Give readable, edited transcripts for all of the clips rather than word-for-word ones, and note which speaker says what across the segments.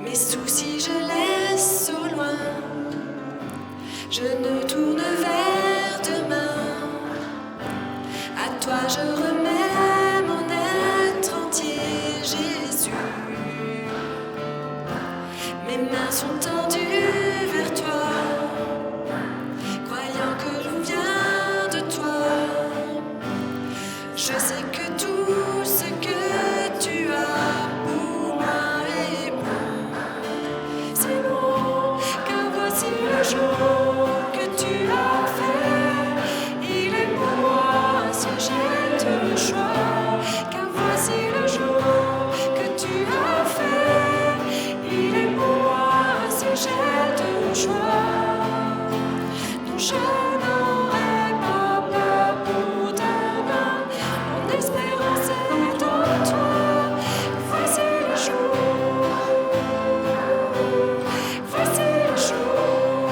Speaker 1: Mes soucis je laisse au loin, je ne tourne vers demain. À toi je remets mon être entier, Jésus. Mes mains sont tendues vers toi, croyant que je viens de toi. Je sais que tout ce que tu as pour moi est bon. C'est bon, car voici le jour que tu as fait. Il est pour moi si j'ai le choix. Car voici le jour que tu as fait. Il est pour moi si j'ai le choix. Non, je n'aurai pas peur pour demain. Mon espérance est en toi. Voici le jour. Voici le jour.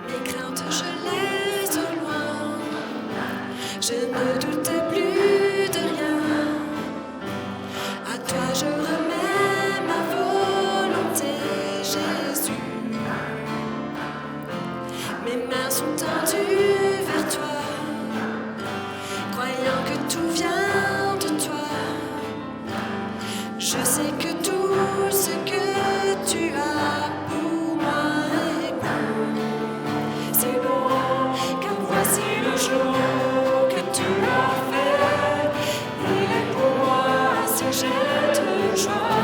Speaker 1: Mes craintes, je les au loin. Je ne doute plus de rien. À toi, je remets ma volonté, Jésus. Mes mains sont tendues vers toi, croyant que tout vient de toi. Je sais que tout ce que tu as pour moi est bon. C'est bon, car voici le jour que tu as fait. Il est pour moi si j'ai le choix.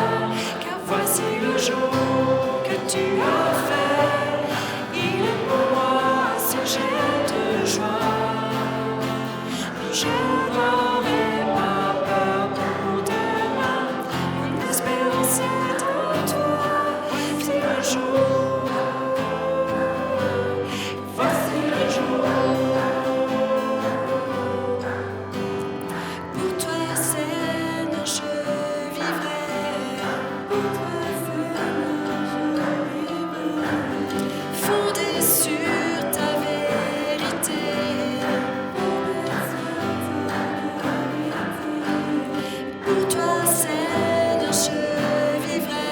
Speaker 1: Car voici le jour que tu as fait. Il est pour moi si j'ai le choix. Je n'aurai pas peur pour demain. Mon espérance est en toi. Voici le jour. Voici le jour. Pour toi, Seigneur, je vivrai. Pour toi, Seigneur, je vivrai. Fondé sur ta vérité. Pour toi, Seigneur, je vivrai.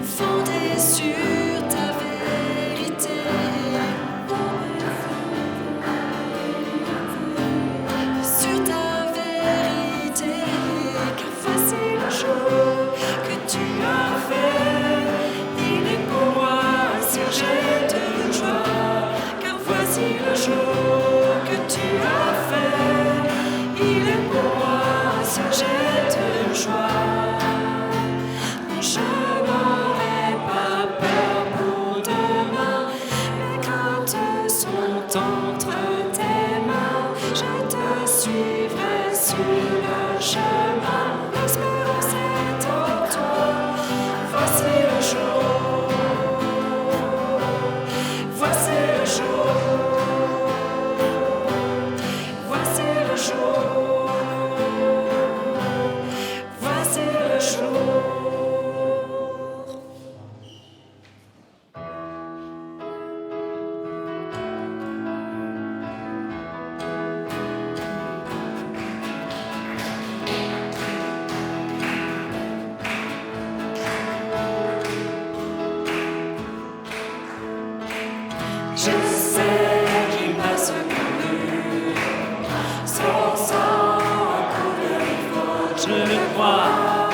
Speaker 1: Fondé sur ta vérité. Sur ta vérité. Car voici le jour que tu as fait. Il est pour moi si j'ai de joie. Car voici le jour que tu as fait. Il est pour moi si j'ai de joie. Je n'aurai pas peur pour demain. Mes craintes sont entre tes mains. Je te suivrai sur le chemin. L'espérance est en toi. Voici le jour. Voici le jour. Voici le jour. Voici le jour. Je sais qu'il m'a secouru, son sang a coulé les fautes, je le crois,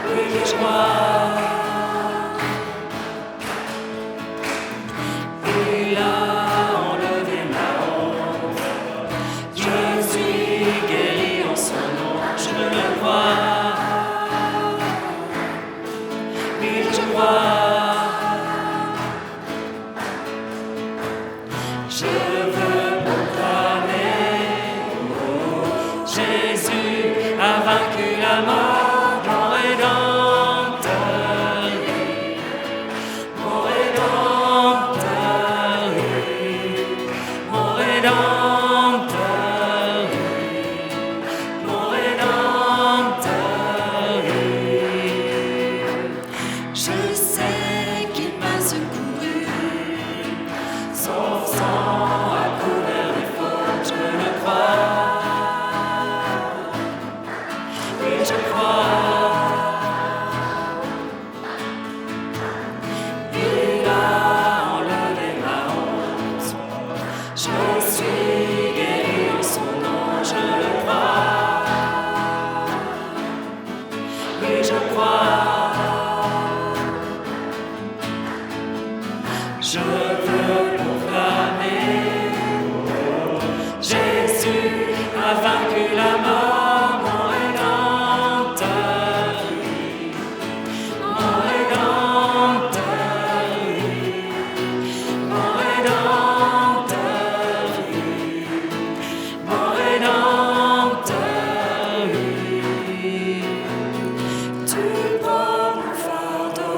Speaker 1: oui je crois. Il a enlevé ma honte, je suis guéri en son nom, je le crois, oui je crois. Je veux proclamer, oh, Jésus a vaincu la mort, mon Rédempteur, mon Rédempteur, mon Rédempteur, mon Rédempteur. Je sais qu'il m'a secouru, son sang a veux proclamer. Jésus a vaincu la mort, mon Rédempteur. Mon Rédempteur, mon Rédempteur, mon Rédempteur. Tu prends mon fardeau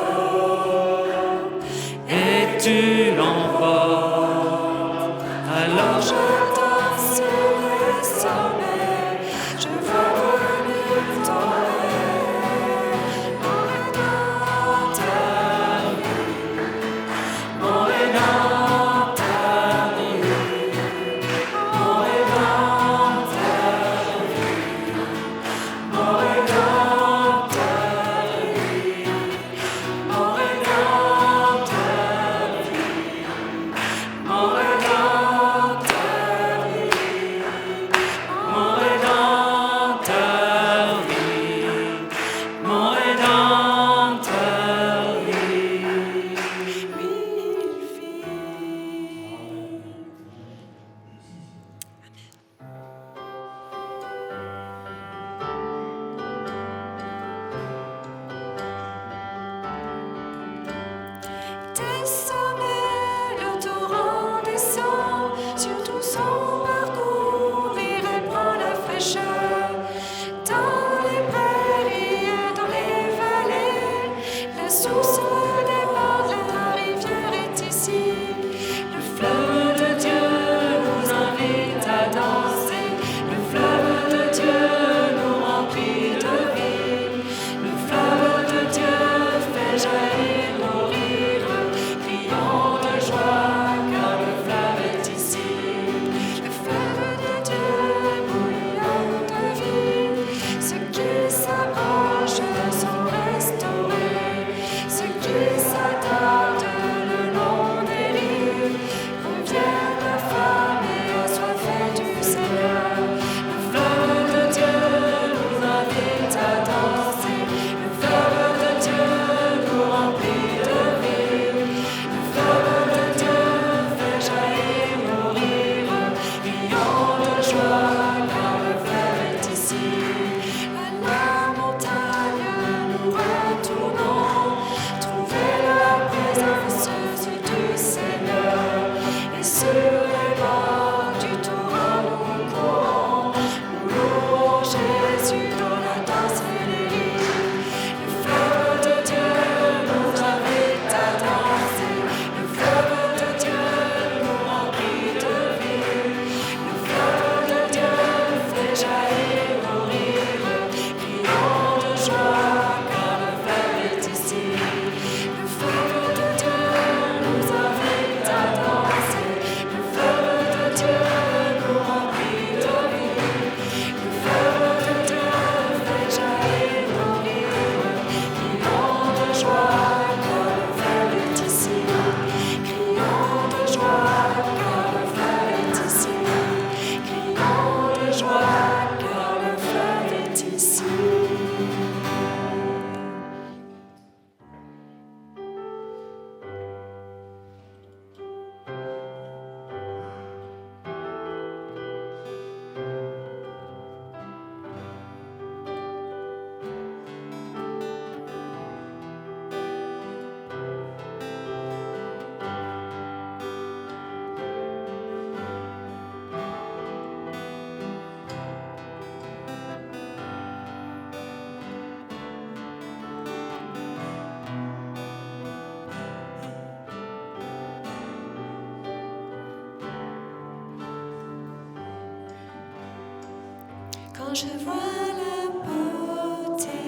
Speaker 1: et tu l'emportes. Alors je danse sur le sommet, je vois venir ton règne. Mon Rédempteur, mon Rédempteur, mon Rédempteur, mon Rédempteur, mon Rédempteur, mon Rédempteur, mon Rédempteur, mon Rédempteur, lui vit. Des sommets, le torrent descend sur tout son parcours, il répand la fraîcheur. Dans les prairies et dans les vallées, la source déborde, la rivière est ici. Le fleuve de Dieu nous invite à danser, le fleuve de Dieu nous remplit de vie. Le fleuve de Dieu fait jaillir nos rires, criant de joie car le fleuve est ici. Le fleuve de Dieu bouillonne de vie, ceux qui s'approchent sont restaurés, ceux qui s'attardent le long des rives reviennent affamés, assoiffés du Seigneur. Le fleuve de Dieu nous invite à danser, le fleuve de Dieu nous remplit de vie. Le fleuve de Dieu fait jaillir nos rires, criant de joie car le fleuve est ici. À la montagne nous retournons, trouver la présence du Seigneur. Et sur les bords du torrent nous courons, nous louons Jésus dans la danse et les rires. Le fleuve de Dieu nous invite à danser, le fleuve de Dieu nous remplit de vie. Le fleuve de Dieu fait jaillir nos rires, criant de joie car le fleuve est ici. Le fleuve de Dieu nous invite à danser, le fleuve de Dieu nous remplit de vie. Le fleuve de Dieu fait jaillir nos rires, criant de joie car le fleuve est ici. Criant de joie car le fleuve est ici. Criant de joie car le fleuve est ici. Quand je vois la beauté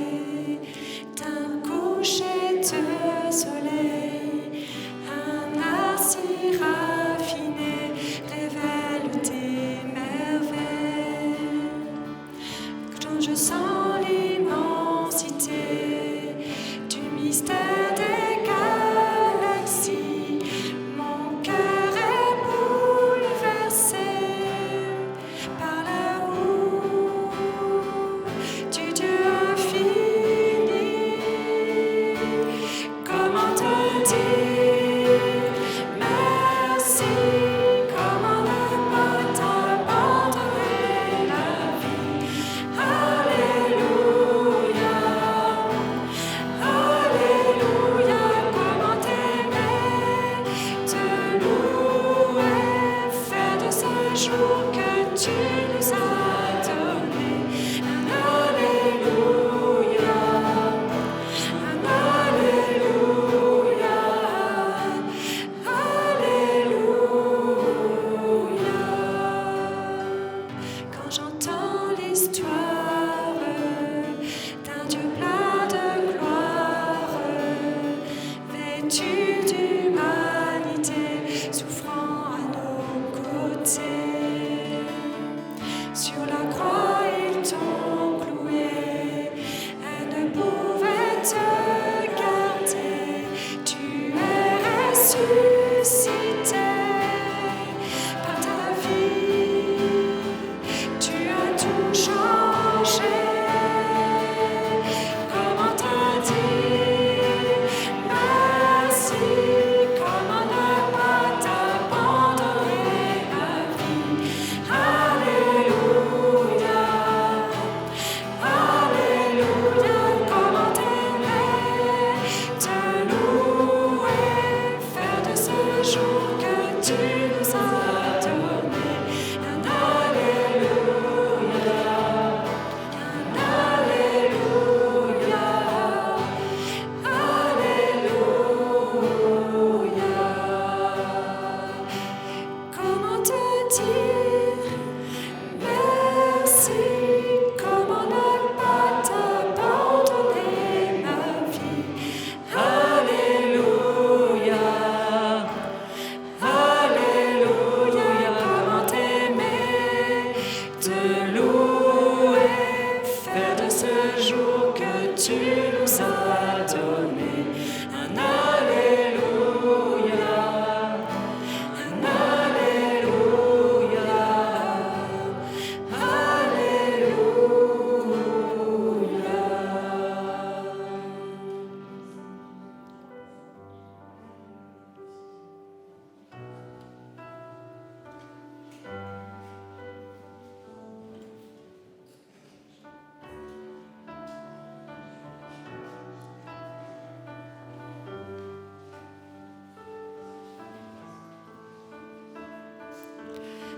Speaker 1: d'un coucher de soleil, un art si raffiné révèle tes merveilles. Quand je sens l'immensité du mystère des galaxies, mon cœur est bouleversé par la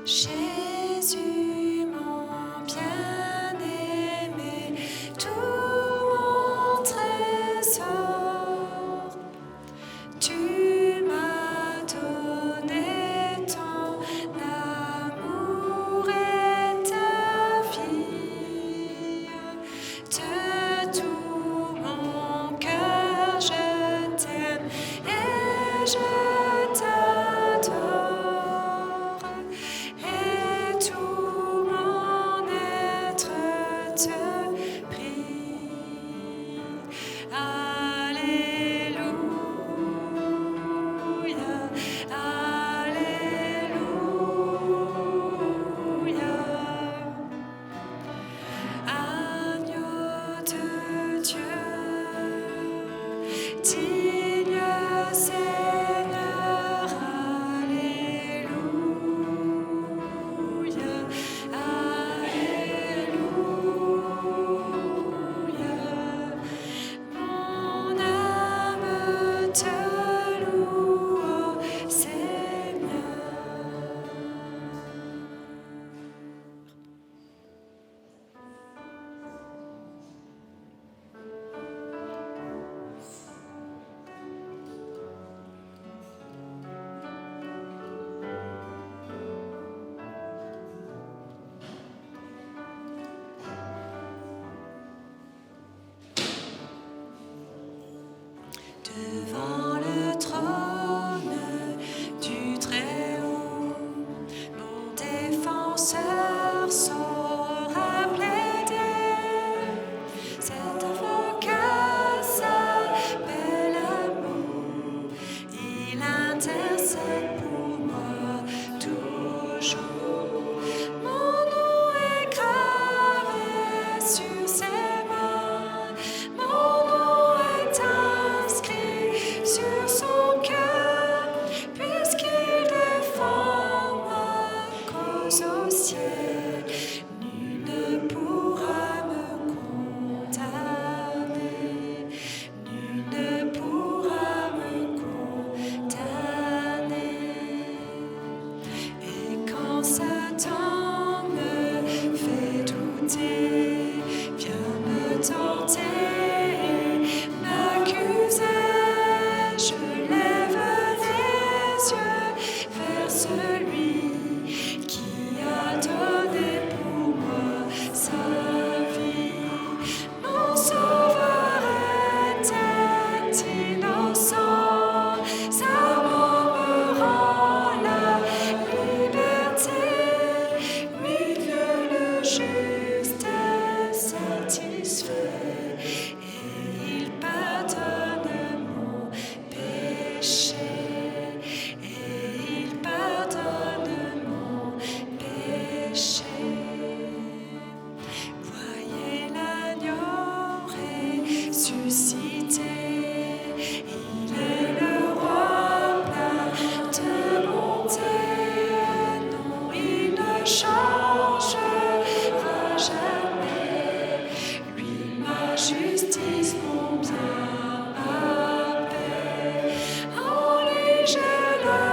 Speaker 1: Jésus, mon bien-aimé, tout mon trésor, tu m'as donné ton amour et ta vie. De tout mon cœur, je t'aime et je t'adore. Et tout mon être te prie. Alléluia, Alléluia. Agneau de Dieu, digne Seigneur, Alléluia, Alléluia. Mon âme te loue, ô Seigneur. Devant le trône du Très-Haut, mon défenseur saura plaider. Cet avocat s'appelle amour, il intercède pour moi toujours. Mon nom est gravé sur ses mains, mon nom est inscrit sur son cœur, puisqu'il défend ma cause au ciel. Nul ne pourra me condamner, nul ne pourra me condamner. Et quand Satan me fait douter, vient me tenter, m'accuser, je lève les yeux vers celui qui a donné pour moi sa vie. Mon sauveur était innocent, sa mort me rend la liberté. Oui, que le juste est satisfait et il pardonne mon péché. Et il pardonne mon péché. Voyez l'agneau ressuscité, il est le roi plein de bonté. Non, il ne changera jamais, lui ma justice, mon bien, ma paix. En lui j'ai la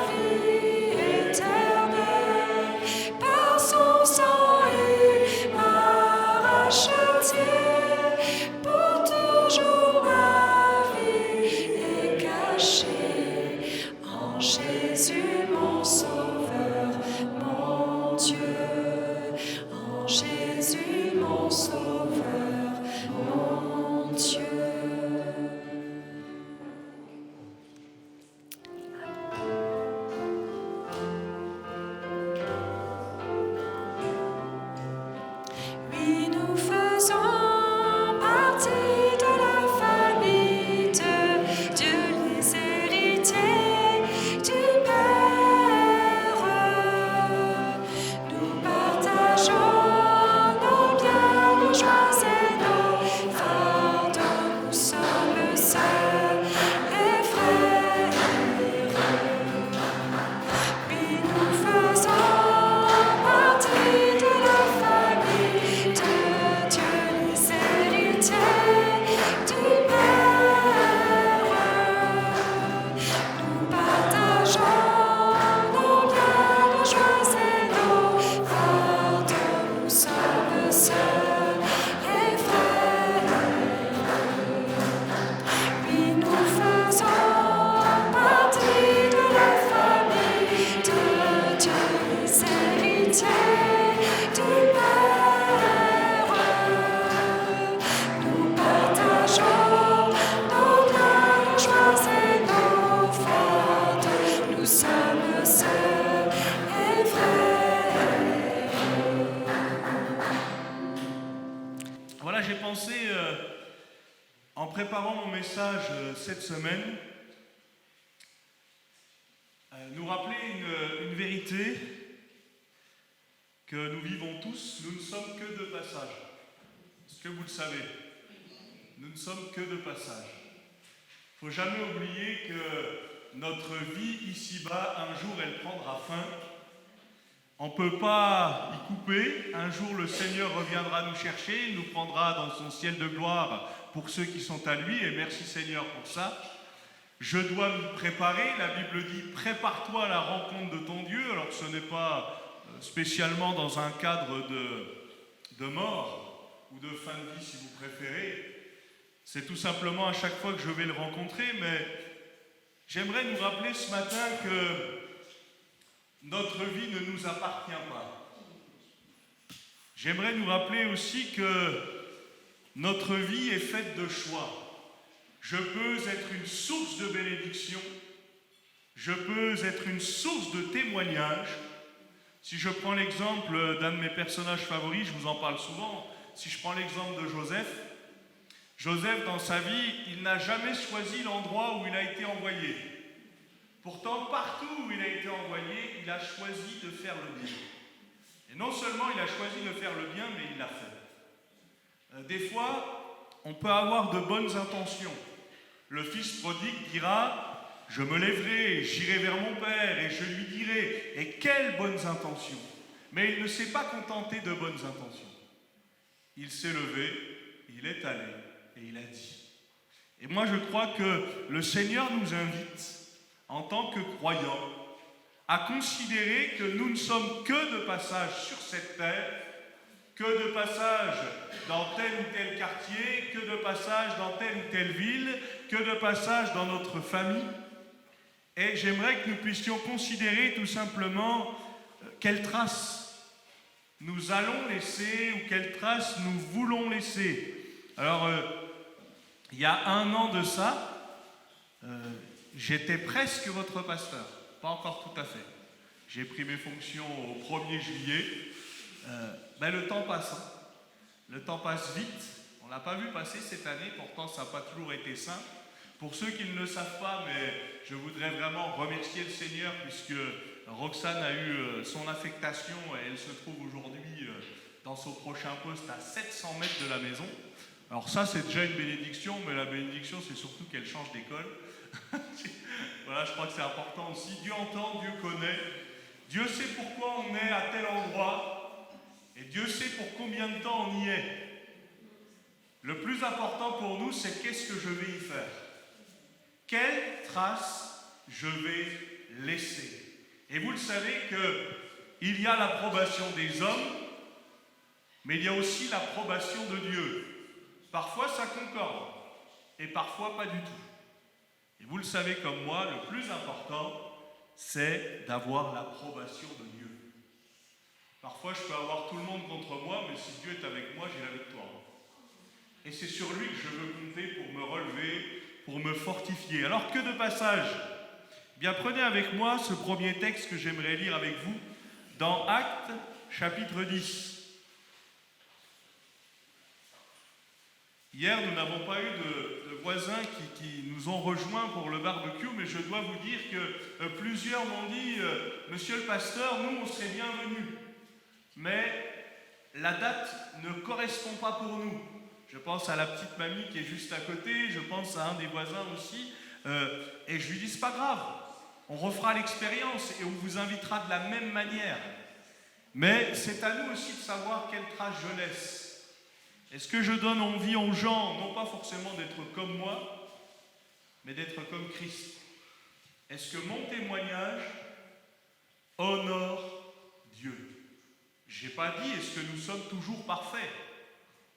Speaker 1: vie éternelle, par son sang il m'a racheté. Pour toujours ma vie est cachée en Jésus mon sauveur, mon Dieu. En Jésus mon sauveur, mon Dieu. Oui, nous faisons partie de la famille de Dieu, les héritiers du Père sœurs et frères.
Speaker 2: Voilà, j'ai pensé, en préparant mon message cette semaine, nous rappeler une vérité que nous vivons tous. Nous ne sommes que de passage. Est-ce que vous le savez? Nous ne sommes que de passage. Il ne faut jamais oublier que notre vie ici-bas, un jour, elle prendra fin. On ne peut pas y couper. Un jour, le Seigneur reviendra nous chercher. Il nous prendra dans son ciel de gloire pour ceux qui sont à lui. Et merci Seigneur pour ça. Je dois me préparer. La Bible dit « Prépare-toi à la rencontre de ton Dieu ». Alors ce n'est pas spécialement dans un cadre de mort ou de fin de vie si vous préférez. C'est tout simplement à chaque fois que je vais le rencontrer. Mais j'aimerais nous rappeler ce matin que notre vie ne nous appartient pas. J'aimerais nous rappeler aussi que notre vie est faite de choix. Je peux être une source de bénédiction. Je peux être une source de témoignage. Si je prends l'exemple d'un de mes personnages favoris, je vous en parle souvent. Si je prends l'exemple de Joseph, Joseph, dans sa vie, il n'a jamais choisi l'endroit où il a été envoyé. Pourtant, partout où il a été envoyé, il a choisi de faire le bien. Et non seulement il a choisi de faire le bien, mais il l'a fait. Des fois, on peut avoir de bonnes intentions. Le fils prodigue dira « Je me lèverai, j'irai vers mon père et je lui dirai. » Et quelles bonnes intentions! Mais il ne s'est pas contenté de bonnes intentions. Il s'est levé, il est allé et il a dit. Et moi, je crois que le Seigneur nous invite, en tant que croyants, à considérer que nous ne sommes que de passage sur cette terre, que de passage dans tel ou tel quartier, que de passage dans telle ou telle ville, que de passage dans notre famille. Et j'aimerais que nous puissions considérer tout simplement quelles traces nous allons laisser ou quelles traces nous voulons laisser. Alors, il y a un an de ça, j'étais presque votre pasteur, pas encore tout à fait. J'ai pris mes fonctions au 1er juillet. Le temps passe. Le temps passe vite. On ne l'a pas vu passer cette année, pourtant ça n'a pas toujours été simple. Pour ceux qui ne le savent pas, mais je voudrais vraiment remercier le Seigneur puisque Roxane a eu son affectation et elle se trouve aujourd'hui dans son prochain poste à 700 mètres de la maison. Alors ça c'est déjà une bénédiction, mais la bénédiction c'est surtout qu'elle change d'école. Voilà, je crois que c'est important aussi. Dieu entend, Dieu connaît. Dieu sait pourquoi on est à tel endroit. Et Dieu sait pour combien de temps on y est. Le plus important pour nous, c'est qu'est-ce que je vais y faire. Quelle trace je vais laisser. Et vous le savez qu'il y a l'approbation des hommes, mais il y a aussi l'approbation de Dieu. Parfois ça concorde, et parfois pas du tout. Et vous le savez comme moi, le plus important, c'est d'avoir l'approbation de Dieu. Parfois, je peux avoir tout le monde contre moi, mais si Dieu est avec moi, j'ai la victoire. Et c'est sur lui que je veux compter pour me relever, pour me fortifier. Alors que de passage? Bien, prenez avec moi ce premier texte que j'aimerais lire avec vous, dans Actes, chapitre 10. Hier, nous n'avons pas eu de voisins qui nous ont rejoints pour le barbecue, mais je dois vous dire que plusieurs m'ont dit « Monsieur le pasteur, nous, on serait bienvenus. » Mais la date ne correspond pas pour nous. Je pense à la petite mamie qui est juste à côté, je pense à un des voisins aussi, et je lui dis « C'est pas grave, on refera l'expérience et on vous invitera de la même manière. » Mais c'est à nous aussi de savoir quelle trace je laisse. Est-ce que je donne envie aux gens, non pas forcément d'être comme moi, mais d'être comme Christ? Est-ce que mon témoignage honore Dieu? Je n'ai pas dit est-ce que nous sommes toujours parfaits?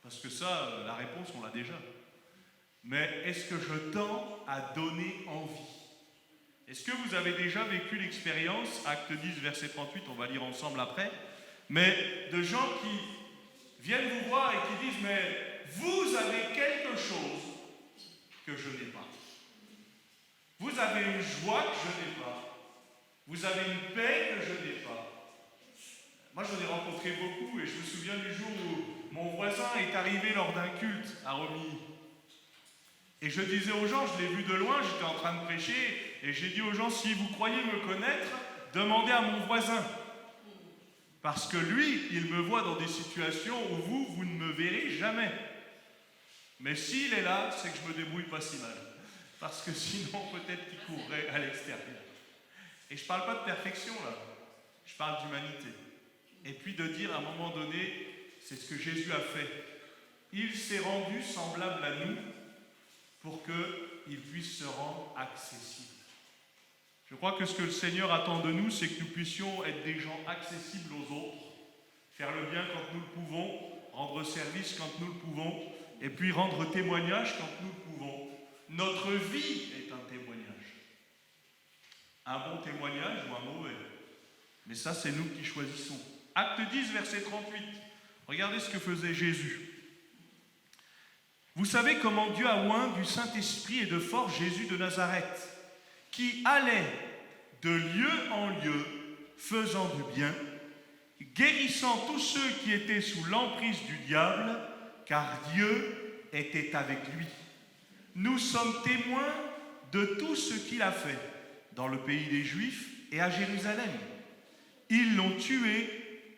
Speaker 2: Parce que ça, la réponse, on l'a déjà. Mais est-ce que je tends à donner envie? Est-ce que vous avez déjà vécu l'expérience, acte 10, verset 38, on va lire ensemble après, mais de gens qui viennent vous voir et qui disent « Mais vous avez quelque chose que je n'ai pas. Vous avez une joie que je n'ai pas. Vous avez une paix que je n'ai pas. Moi, j'en ai rencontré beaucoup et je me souviens du jour où mon voisin est arrivé lors d'un culte à Romilly. Et je disais aux gens, je l'ai vu de loin, j'étais en train de prêcher, et j'ai dit aux gens, si vous croyez me connaître, demandez à mon voisin. Parce que lui, il me voit dans des situations où vous ne me verrez jamais. Mais s'il est là, c'est que je me débrouille pas si mal. Parce que sinon, peut-être qu'il courrait à l'extérieur. Et je ne parle pas de perfection là, je parle d'humanité. Et puis de dire à un moment donné, c'est ce que Jésus a fait. Il s'est rendu semblable à nous pour qu'il puisse se rendre accessible. Je crois que ce que le Seigneur attend de nous, c'est que nous puissions être des gens accessibles aux autres, faire le bien quand nous le pouvons, rendre service quand nous le pouvons, et puis rendre témoignage quand nous le pouvons. Notre vie est un témoignage. Un bon témoignage ou un mauvais. Mais ça, c'est nous qui choisissons. Acte 10, verset 38. Regardez ce que faisait Jésus. Vous savez comment Dieu a oint du Saint-Esprit et de force Jésus de Nazareth, qui allait de lieu en lieu, faisant du bien, guérissant tous ceux qui étaient sous l'emprise du diable, car Dieu était avec lui. Nous sommes témoins de tout ce qu'il a fait dans le pays des Juifs et à Jérusalem. Ils l'ont tué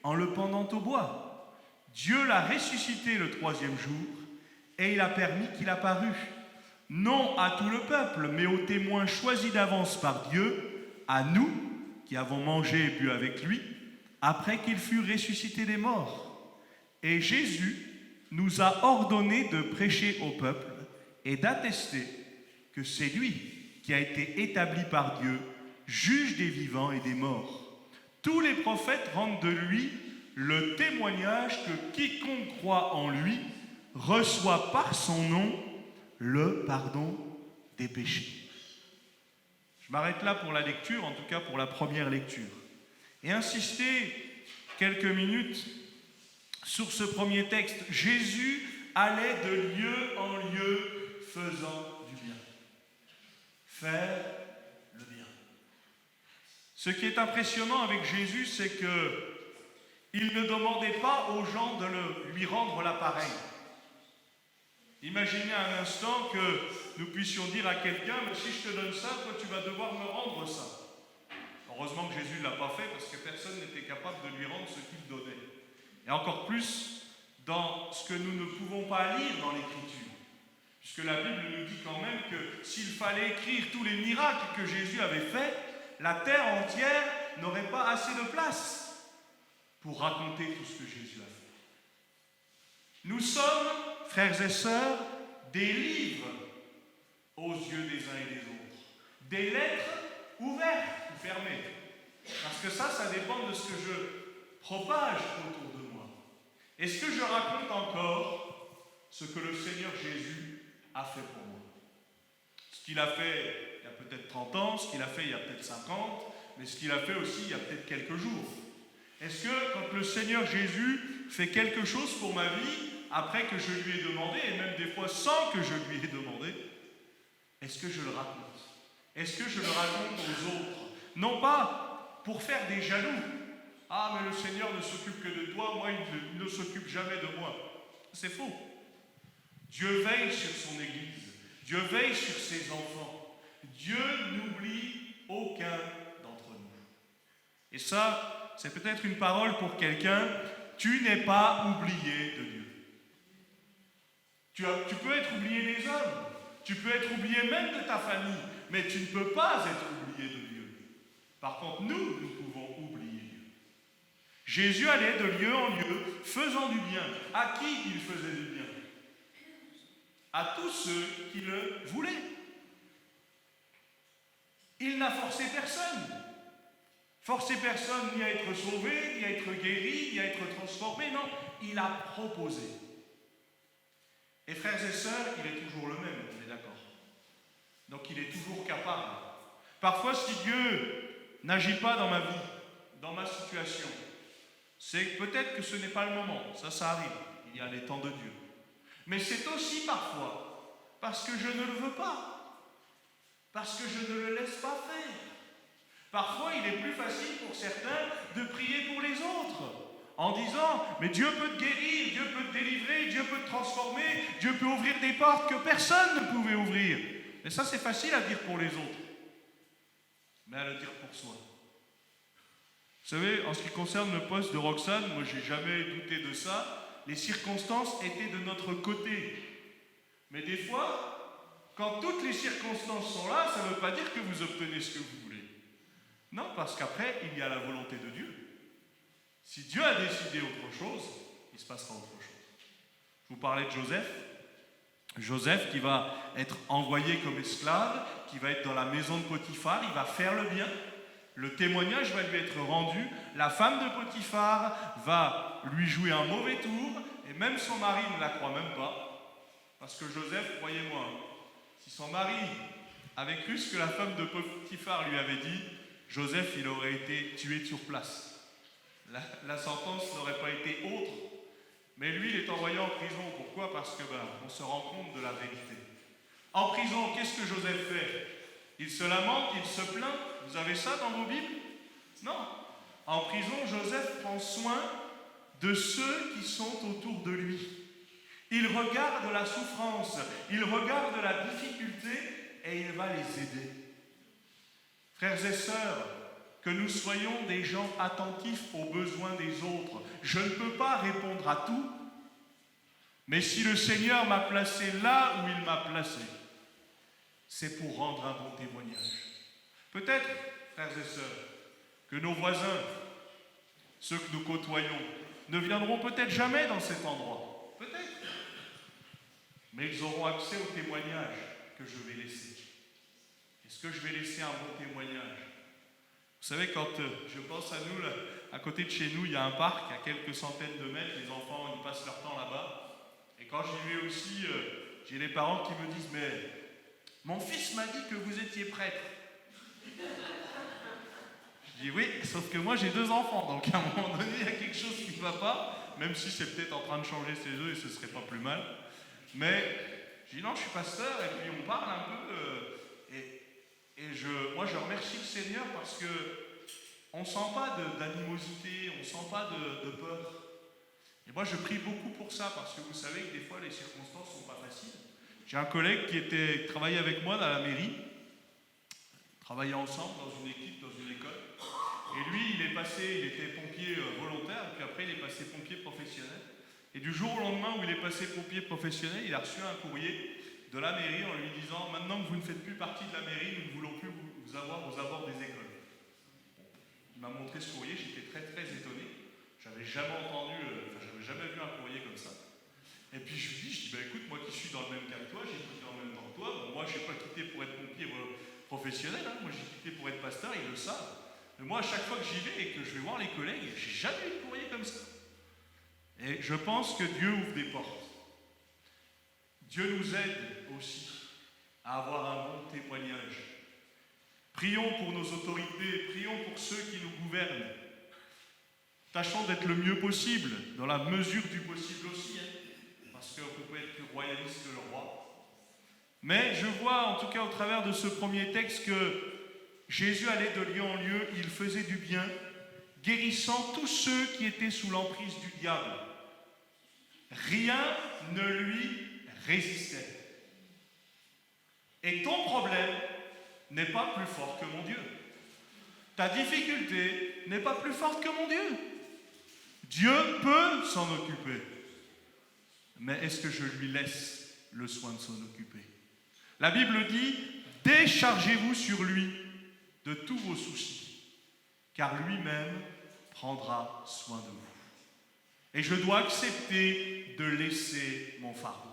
Speaker 2: en le pendant au bois. Dieu l'a ressuscité le 3e jour et il a permis qu'il apparût, non à tout le peuple, mais aux témoins choisis d'avance par Dieu, à nous qui avons mangé et bu avec lui, après qu'il fut ressuscité des morts. Et Jésus nous a ordonné de prêcher au peuple et d'attester que c'est lui qui a été établi par Dieu, juge des vivants et des morts. Tous les prophètes rendent de lui le témoignage que quiconque croit en lui reçoit par son nom le pardon des péchés. Je m'arrête là pour la lecture, en tout cas pour la première lecture, et insister quelques minutes sur ce premier texte. Jésus allait de lieu en lieu faisant du bien. Faire le bien. Ce qui est impressionnant avec Jésus, c'est qu'il ne demandait pas aux gens de lui rendre l'appareil. Imaginez un instant que nous puissions dire à quelqu'un, mais si je te donne ça, toi tu vas devoir me rendre ça. Heureusement que Jésus ne l'a pas fait parce que personne n'était capable de lui rendre ce qu'il donnait. Et encore plus dans ce que nous ne pouvons pas lire dans l'Écriture. Puisque la Bible nous dit quand même que s'il fallait écrire tous les miracles que Jésus avait faits, la terre entière n'aurait pas assez de place pour raconter tout ce que Jésus a fait. Nous sommes, frères et sœurs, des livres aux yeux des uns et des autres. Des lettres ouvertes ou fermées. Parce que ça dépend de ce que je propage autour de moi. Est-ce que je raconte encore ce que le Seigneur Jésus a fait pour moi? Ce qu'il a fait il y a peut-être 30 ans, ce qu'il a fait il y a peut-être 50, mais ce qu'il a fait aussi il y a peut-être quelques jours. Est-ce que quand le Seigneur Jésus fait quelque chose pour ma vie, après que je lui ai demandé, et même des fois sans que je lui ai demandé, est-ce que je le raconte? Est-ce que je le raconte aux autres? Non pas pour faire des jaloux. Ah, mais le Seigneur ne s'occupe que de toi, moi il ne s'occupe jamais de moi. C'est faux. Dieu veille sur son Église. Dieu veille sur ses enfants. Dieu n'oublie aucun d'entre nous. Et ça, c'est peut-être une parole pour quelqu'un. Tu n'es pas oublié de Dieu. Tu peux être oublié des hommes. Tu peux être oublié même de ta famille. Mais tu ne peux pas être oublié de Dieu. Par contre, nous pouvons oublier Dieu. Jésus allait de lieu en lieu, faisant du bien. À qui il faisait du bien? À tous ceux qui le voulaient. Il n'a forcé personne. Forcé personne ni à être sauvé, ni à être guéri, ni à être transformé. Non, il a proposé. Et frères et sœurs, il est toujours le même, on est d'accord. Donc il est toujours capable. Parfois, si Dieu n'agit pas dans ma vie, dans ma situation, c'est peut-être que ce n'est pas le moment. Ça arrive. Il y a les temps de Dieu. Mais c'est aussi parfois parce que je ne le veux pas. Parce que je ne le laisse pas faire. Parfois, il est plus facile pour certains de prier pour les autres, en disant, mais Dieu peut te guérir, Dieu peut te délivrer, Dieu peut te transformer, Dieu peut ouvrir des portes que personne ne pouvait ouvrir. Et ça, c'est facile à dire pour les autres, mais à le dire pour soi. Vous savez, en ce qui concerne le poste de Roxane, moi, j'ai jamais douté de ça. Les circonstances étaient de notre côté. Mais des fois, quand toutes les circonstances sont là, ça ne veut pas dire que vous obtenez ce que vous voulez. Non, parce qu'après, il y a la volonté de Dieu. Si Dieu a décidé autre chose, il se passera autre chose. Je vous parlais de Joseph. Joseph qui va être envoyé comme esclave, qui va être dans la maison de Potiphar, il va faire le bien. Le témoignage va lui être rendu. La femme de Potiphar va lui jouer un mauvais tour, et même son mari ne la croit même pas. Parce que Joseph, croyez-moi, si son mari avait cru ce que la femme de Potiphar lui avait dit, Joseph, il aurait été tué sur place. La sentence n'aurait pas été autre. Mais lui, il est envoyé en prison. Pourquoi? Parce que on se rend compte de la vérité. En prison, qu'est-ce que Joseph fait? Il se lamente, il se plaint. Vous avez ça dans vos Bibles? Non. En prison, Joseph prend soin de ceux qui sont autour de lui. Il regarde la souffrance, il regarde la difficulté et il va les aider. Frères et sœurs, que nous soyons des gens attentifs aux besoins des autres. Je ne peux pas répondre à tout, mais si le Seigneur m'a placé là où il m'a placé, c'est pour rendre un bon témoignage. Peut-être, frères et sœurs, que nos voisins, ceux que nous côtoyons, ne viendront peut-être jamais dans cet endroit. Peut-être. Mais ils auront accès au témoignage que je vais laisser. Est-ce que je vais laisser un bon témoignage? Vous savez, quand je pense à nous, là, à côté de chez nous, il y a un parc à quelques centaines de mètres. Les enfants, ils passent leur temps là-bas. Et quand j'y vais aussi, j'ai les parents qui me disent « Mais mon fils m'a dit que vous étiez prêtre. » Je dis « Oui, sauf que moi, j'ai 2 enfants. Donc, à un moment donné, il y a quelque chose qui ne va pas. Même si c'est peut-être en train de changer ses œufs et ce ne serait pas plus mal. Mais je dis « Non, je suis pasteur. » Et puis, on parle un peu. Moi, je remercie le Seigneur parce qu'on ne sent pas d'animosité, on ne sent pas de peur. Et moi, je prie beaucoup pour ça parce que vous savez que des fois, les circonstances ne sont pas faciles. J'ai un collègue qui travaillait avec moi dans la mairie, travaillait ensemble dans une équipe, dans une école. Et lui, il était pompier volontaire, puis après, il est passé pompier professionnel. Et du jour au lendemain où il est passé pompier professionnel, il a reçu un courrier de la mairie en lui disant « Maintenant que vous ne faites plus partie de la mairie, nous ne voulons plus vous avoir aux abords des écoles. » Il m'a montré ce courrier, j'étais très très étonné. J'avais jamais jamais vu un courrier comme ça. Et puis je lui dis écoute, moi qui suis dans le même cas que toi, j'ai quitté en même temps que toi. Bon, moi je n'ai pas quitté pour être pompier professionnel, hein. Moi j'ai quitté pour être pasteur, ils le savent. Mais moi à chaque fois que j'y vais et que je vais voir les collègues, j'ai jamais eu de courrier comme ça. Et je pense que Dieu ouvre des portes. Dieu nous aide aussi à avoir un bon témoignage. Prions pour nos autorités, prions pour ceux qui nous gouvernent. Tâchons d'être le mieux possible, dans la mesure du possible aussi, hein, parce qu'on ne peut pas être plus royaliste que le roi. Mais je vois, en tout cas au travers de ce premier texte, que Jésus allait de lieu en lieu, il faisait du bien, guérissant tous ceux qui étaient sous l'emprise du diable. Rien ne lui résistait. Et ton problème n'est pas plus fort que mon Dieu. Ta difficulté n'est pas plus forte que mon Dieu. Dieu peut s'en occuper. Mais est-ce que je lui laisse le soin de s'en occuper? La Bible dit « Déchargez-vous sur lui de tous vos soucis, car lui-même prendra soin de vous. » Et je dois accepter de laisser mon fardeau.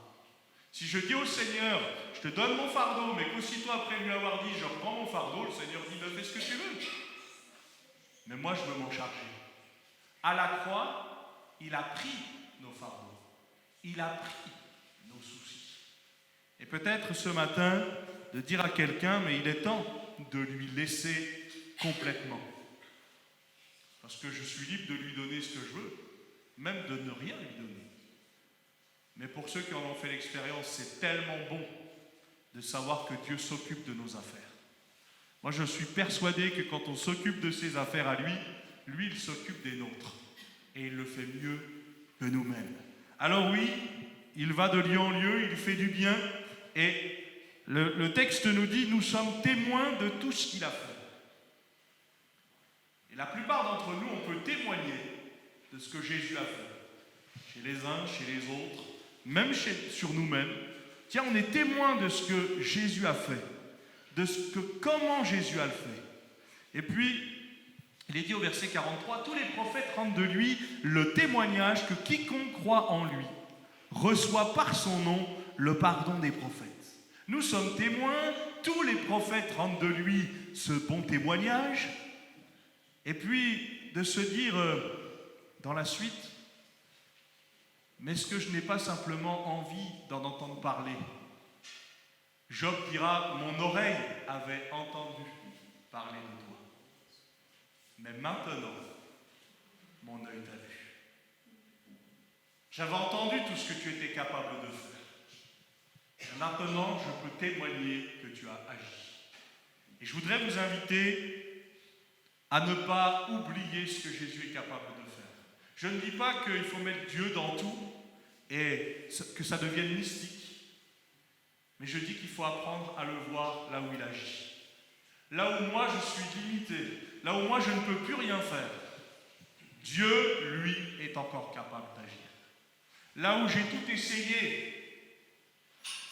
Speaker 2: Si je dis au Seigneur, je te donne mon fardeau, mais qu'aussitôt après lui avoir dit, je reprends mon fardeau, le Seigneur dit, fais ce que tu veux. Mais moi, je veux m'en charger. À la croix, il a pris nos fardeaux. Il a pris nos soucis. Et peut-être ce matin, de dire à quelqu'un, mais il est temps de lui laisser complètement. Parce que je suis libre de lui donner ce que je veux, même de ne rien lui donner. Mais pour ceux qui en ont fait l'expérience, c'est tellement bon de savoir que Dieu s'occupe de nos affaires. Moi, je suis persuadé que quand on s'occupe de ses affaires à lui, lui, il s'occupe des nôtres. Et il le fait mieux que nous-mêmes. Alors oui, il va de lieu en lieu, il fait du bien. Et le texte nous dit, nous sommes témoins de tout ce qu'il a fait. Et la plupart d'entre nous, on peut témoigner de ce que Jésus a fait. Chez les uns, chez les autres, même sur nous-mêmes. Tiens, on est témoin de ce que Jésus a fait. Comment Jésus a le fait. Et puis, il est dit au verset 43, tous les prophètes rendent de lui le témoignage que quiconque croit en lui reçoit par son nom le pardon des prophètes. Nous sommes témoins, tous les prophètes rendent de lui ce bon témoignage. Et puis, de se dire dans la suite, mais est-ce que je n'ai pas simplement envie d'en entendre parler? Job dira, mon oreille avait entendu parler de toi. Mais maintenant, mon œil t'a vu. J'avais entendu tout ce que tu étais capable de faire. Et maintenant, je peux témoigner que tu as agi. Et je voudrais vous inviter à ne pas oublier ce que Jésus est capable de faire. Je ne dis pas qu'il faut mettre Dieu dans tout et que ça devienne mystique. Mais je dis qu'il faut apprendre à le voir là où il agit. Là où moi je suis limité, là où moi je ne peux plus rien faire, Dieu, lui, est encore capable d'agir. Là où j'ai tout essayé,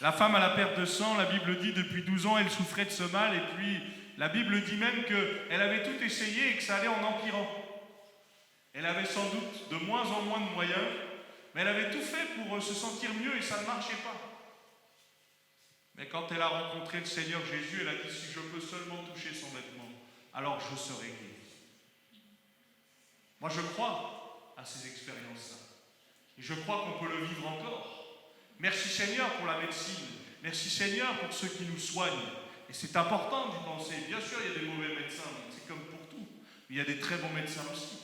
Speaker 2: la femme à la perte de sang, la Bible dit depuis 12 ans, elle souffrait de ce mal, et puis la Bible dit même qu'elle avait tout essayé et que ça allait en empirant. Elle avait sans doute de moins en moins de moyens, mais elle avait tout fait pour se sentir mieux et ça ne marchait pas. Mais quand elle a rencontré le Seigneur Jésus, elle a dit, si je peux seulement toucher son vêtement, alors je serai guéri. Moi je crois à ces expériences-là. Et je crois qu'on peut le vivre encore. Merci Seigneur pour la médecine. Merci Seigneur pour ceux qui nous soignent. Et c'est important d'y penser. Bien sûr, il y a des mauvais médecins, c'est comme pour tout. Mais il y a des très bons médecins aussi.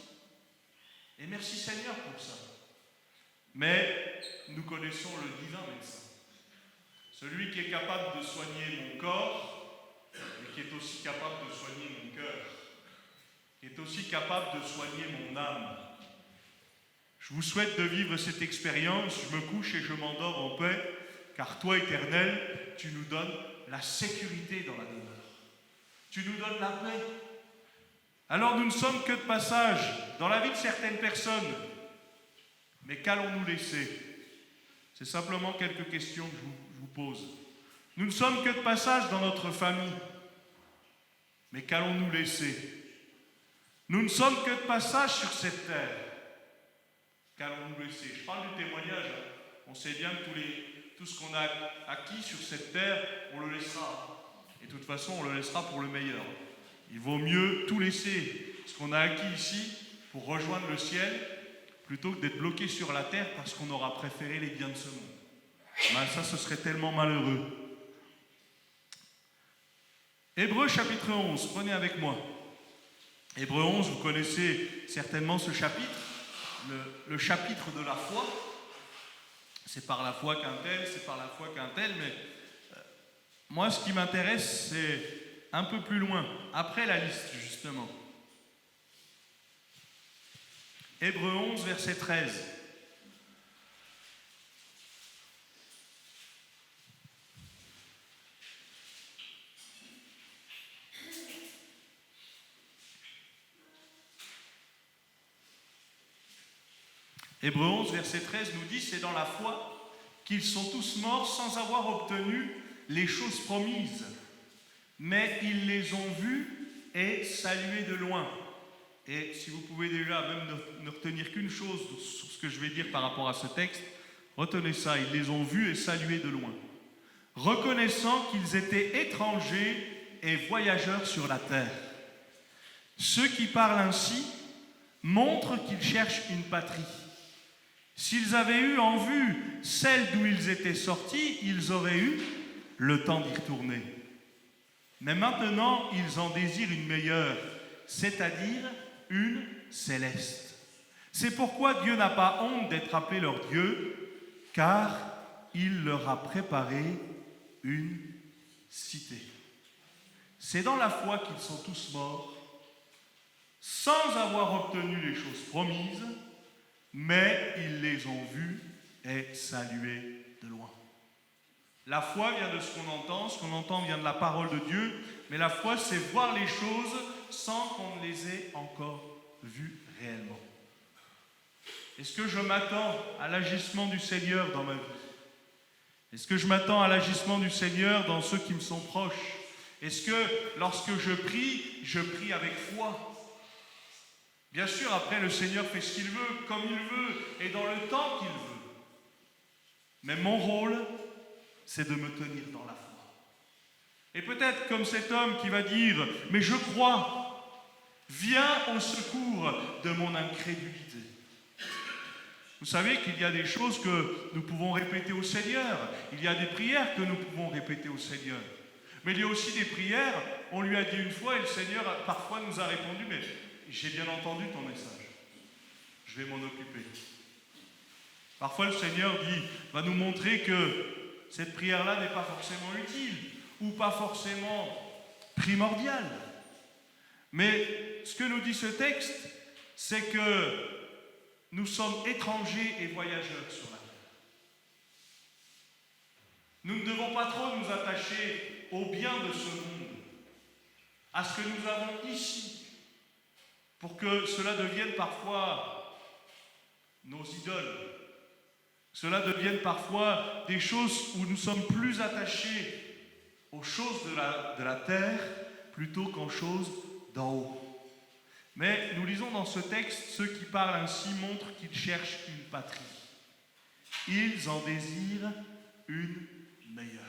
Speaker 2: Et merci Seigneur pour ça. Mais nous connaissons le divin médecin. Celui qui est capable de soigner mon corps, mais qui est aussi capable de soigner mon cœur, qui est aussi capable de soigner mon âme. Je vous souhaite de vivre cette expérience. Je me couche et je m'endors en paix, car toi, Éternel, tu nous donnes la sécurité dans la demeure. Tu nous donnes la paix. Alors nous ne sommes que de passage dans la vie de certaines personnes. Mais qu'allons-nous laisser? C'est simplement quelques questions que je vous pose. Nous ne sommes que de passage dans notre famille. Mais qu'allons-nous laisser? Nous ne sommes que de passage sur cette terre. Qu'allons-nous laisser? Je parle du témoignage. On sait bien que tout ce qu'on a acquis sur cette terre, on le laissera. Et de toute façon, on le laissera pour le meilleur. Il vaut mieux tout laisser, ce qu'on a acquis ici, pour rejoindre le ciel, plutôt que d'être bloqué sur la terre parce qu'on aura préféré les biens de ce monde. Ben, ça, ce serait tellement malheureux. Hébreux chapitre 11, prenez avec moi. Hébreux 11, vous connaissez certainement ce chapitre, le chapitre de la foi. C'est par la foi qu'un tel, c'est par la foi qu'un tel, mais moi, ce qui m'intéresse, c'est un peu plus loin, après la liste, justement. Hébreux 11, verset 13. Hébreux 11, verset 13 nous dit, c'est dans la foi qu'ils sont tous morts sans avoir obtenu les choses promises, mais ils les ont vues et saluées de loin. Et si vous pouvez déjà même ne retenir qu'une chose sur ce que je vais dire par rapport à ce texte, retenez ça, ils les ont vus et salués de loin, reconnaissant qu'ils étaient étrangers et voyageurs sur la terre. Ceux qui parlent ainsi montrent qu'ils cherchent une patrie. S'ils avaient eu en vue celle d'où ils étaient sortis, ils auraient eu le temps d'y retourner. Mais maintenant, ils en désirent une meilleure, c'est-à-dire une céleste. C'est pourquoi Dieu n'a pas honte d'être appelé leur Dieu, car il leur a préparé une cité. C'est dans la foi qu'ils sont tous morts, sans avoir obtenu les choses promises, mais ils les ont vues et saluées de loin. La foi vient de ce qu'on entend vient de la parole de Dieu, mais la foi, c'est voir les choses sans qu'on ne les ait encore vues réellement. Est-ce que je m'attends à l'agissement du Seigneur dans ma vie? Est-ce que je m'attends à l'agissement du Seigneur dans ceux qui me sont proches? Est-ce que lorsque je prie avec foi? Bien sûr, après, le Seigneur fait ce qu'il veut, comme il veut, et dans le temps qu'il veut. Mais mon rôle, c'est de me tenir dans la foi. Et peut-être comme cet homme qui va dire « Mais je crois, viens au secours de mon incrédulité ». Vous savez qu'il y a des choses que nous pouvons répéter au Seigneur. Il y a des prières que nous pouvons répéter au Seigneur. Mais il y a aussi des prières, on lui a dit une fois et le Seigneur parfois nous a répondu « Mais j'ai bien entendu ton message, je vais m'en occuper ». Parfois le Seigneur va nous montrer que cette prière-là n'est pas forcément utile ou pas forcément primordiale. Mais ce que nous dit ce texte, c'est que nous sommes étrangers et voyageurs sur la terre. Nous ne devons pas trop nous attacher aux biens de ce monde, à ce que nous avons ici, pour que cela devienne parfois nos idoles. Cela devienne parfois des choses où nous sommes plus attachés aux choses de la terre plutôt qu'aux choses d'en haut. Mais nous lisons dans ce texte, ceux qui parlent ainsi montrent qu'ils cherchent une patrie. Ils en désirent une meilleure.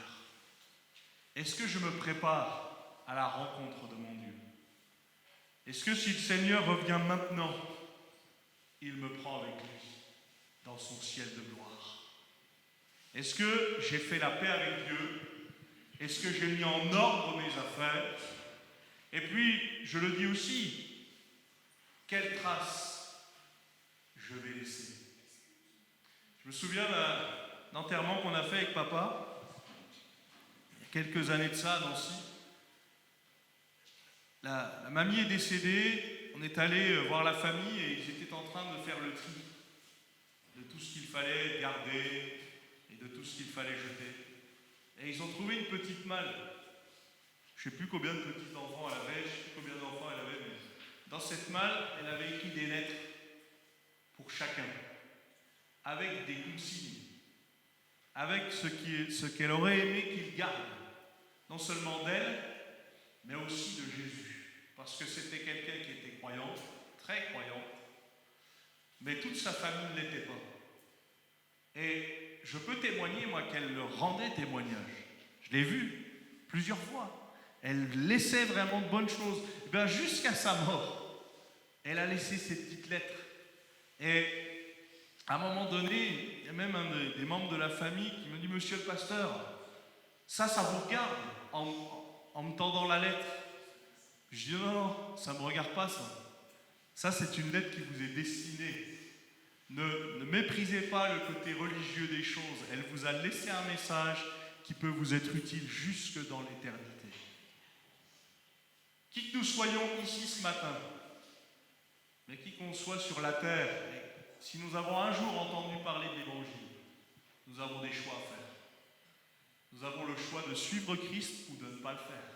Speaker 2: Est-ce que je me prépare à la rencontre de mon Dieu? Est-ce que si le Seigneur revient maintenant, il me prend avec lui dans son ciel de gloire? Est-ce que j'ai fait la paix avec Dieu? Est-ce que j'ai mis en ordre mes affaires? Et puis, je le dis aussi, quelle trace je vais laisser? Je me souviens d'un enterrement qu'on a fait avec papa, il y a quelques années de ça à Nancy. La mamie est décédée, on est allé voir la famille et ils étaient en train de faire le tri de tout ce qu'il fallait garder et de tout ce qu'il fallait jeter. Et ils ont trouvé une petite malle. Je ne sais plus combien de petits enfants elle avait, je ne sais plus combien d'enfants elle avait, mais dans cette malle, elle avait écrit des lettres pour chacun, avec des consignes, avec ce qu'elle aurait aimé qu'il garde, non seulement d'elle, mais aussi de Jésus. Parce que c'était quelqu'un qui était croyant, très croyant, mais toute sa famille ne l'était pas. Et je peux témoigner, moi, qu'elle leur rendait témoignage. Je l'ai vu plusieurs fois. Elle laissait vraiment de bonnes choses. Et bien, jusqu'à sa mort, elle a laissé ces petites lettres. Et à un moment donné, il y a même un des membres de la famille qui me dit « Monsieur le pasteur, ça vous regarde ?» en me tendant la lettre. Je dis « Non, ça ne me regarde pas, ça. Ça, c'est une lettre qui vous est destinée. Ne méprisez pas le côté religieux des choses. Elle vous a laissé un message qui peut vous être utile jusque dans l'éternité. » Qui que nous soyons ici ce matin, mais qui qu'on soit sur la terre, si nous avons un jour entendu parler de l'Évangile, nous avons des choix à faire. Nous avons le choix de suivre Christ ou de ne pas le faire,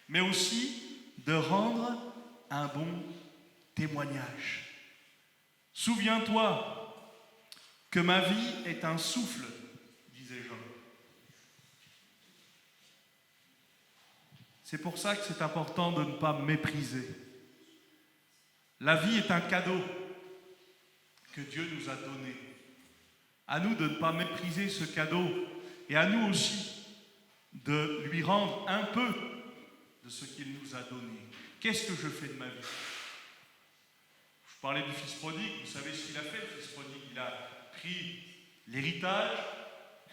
Speaker 2: mais aussi de rendre un bon témoignage. Souviens-toi que ma vie est un souffle, disait Jean. C'est pour ça que c'est important de ne pas mépriser. La vie est un cadeau que Dieu nous a donné. À nous de ne pas mépriser ce cadeau et à nous aussi de lui rendre un peu de ce qu'il nous a donné. Qu'est-ce que je fais de ma vie? Je parlais du fils prodigue, vous savez ce qu'il a fait, le fils prodigue? Il a pris l'héritage.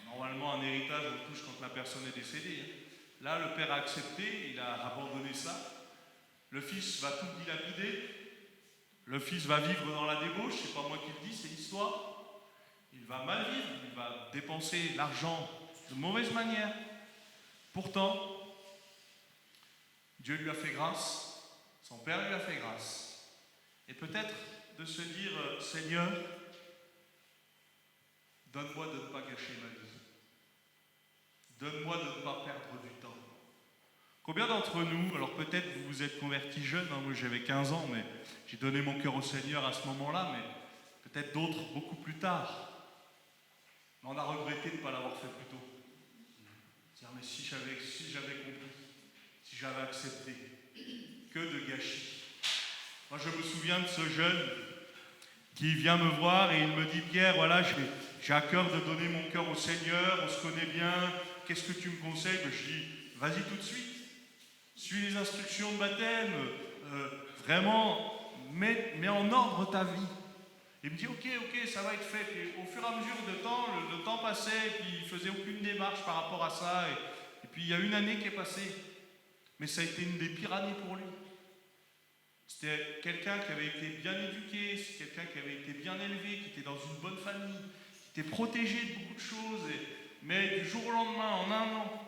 Speaker 2: Normalement, un héritage, on le touche quand la personne est décédée. Là, le père a accepté, il a abandonné ça. Le fils va tout dilapider. Le fils va vivre dans la débauche, c'est pas moi qui le dis, c'est l'histoire. Il va mal vivre, il va dépenser l'argent de mauvaise manière. Pourtant, Dieu lui a fait grâce, son Père lui a fait grâce. Et peut-être de se dire, Seigneur, donne-moi de ne pas gâcher ma vie. Donne-moi de ne pas perdre du temps. Combien d'entre nous, alors peut-être vous vous êtes convertis jeune, moi j'avais 15 ans, mais j'ai donné mon cœur au Seigneur à ce moment-là, mais peut-être d'autres beaucoup plus tard. Mais on a regretté de ne pas l'avoir fait plus tôt. C'est-à-dire, mais si j'avais compris, si j'avais accepté, que de gâchis. Moi je me souviens de ce jeune qui vient me voir et il me dit, Pierre, voilà, j'ai à cœur de donner mon cœur au Seigneur, on se connaît bien, qu'est-ce que tu me conseilles? Je dis, vas-y tout de suite. Suis les instructions de baptême, vraiment, mets en ordre ta vie. Il me dit, ok, ça va être fait. Puis, au fur et à mesure de temps, le temps passait, et puis il ne faisait aucune démarche par rapport à ça. Et puis il y a une année qui est passée. Mais ça a été une des pires années pour lui. C'était quelqu'un qui avait été bien éduqué, c'est quelqu'un qui avait été bien élevé, qui était dans une bonne famille, qui était protégé de beaucoup de choses. Mais du jour au lendemain, en un an,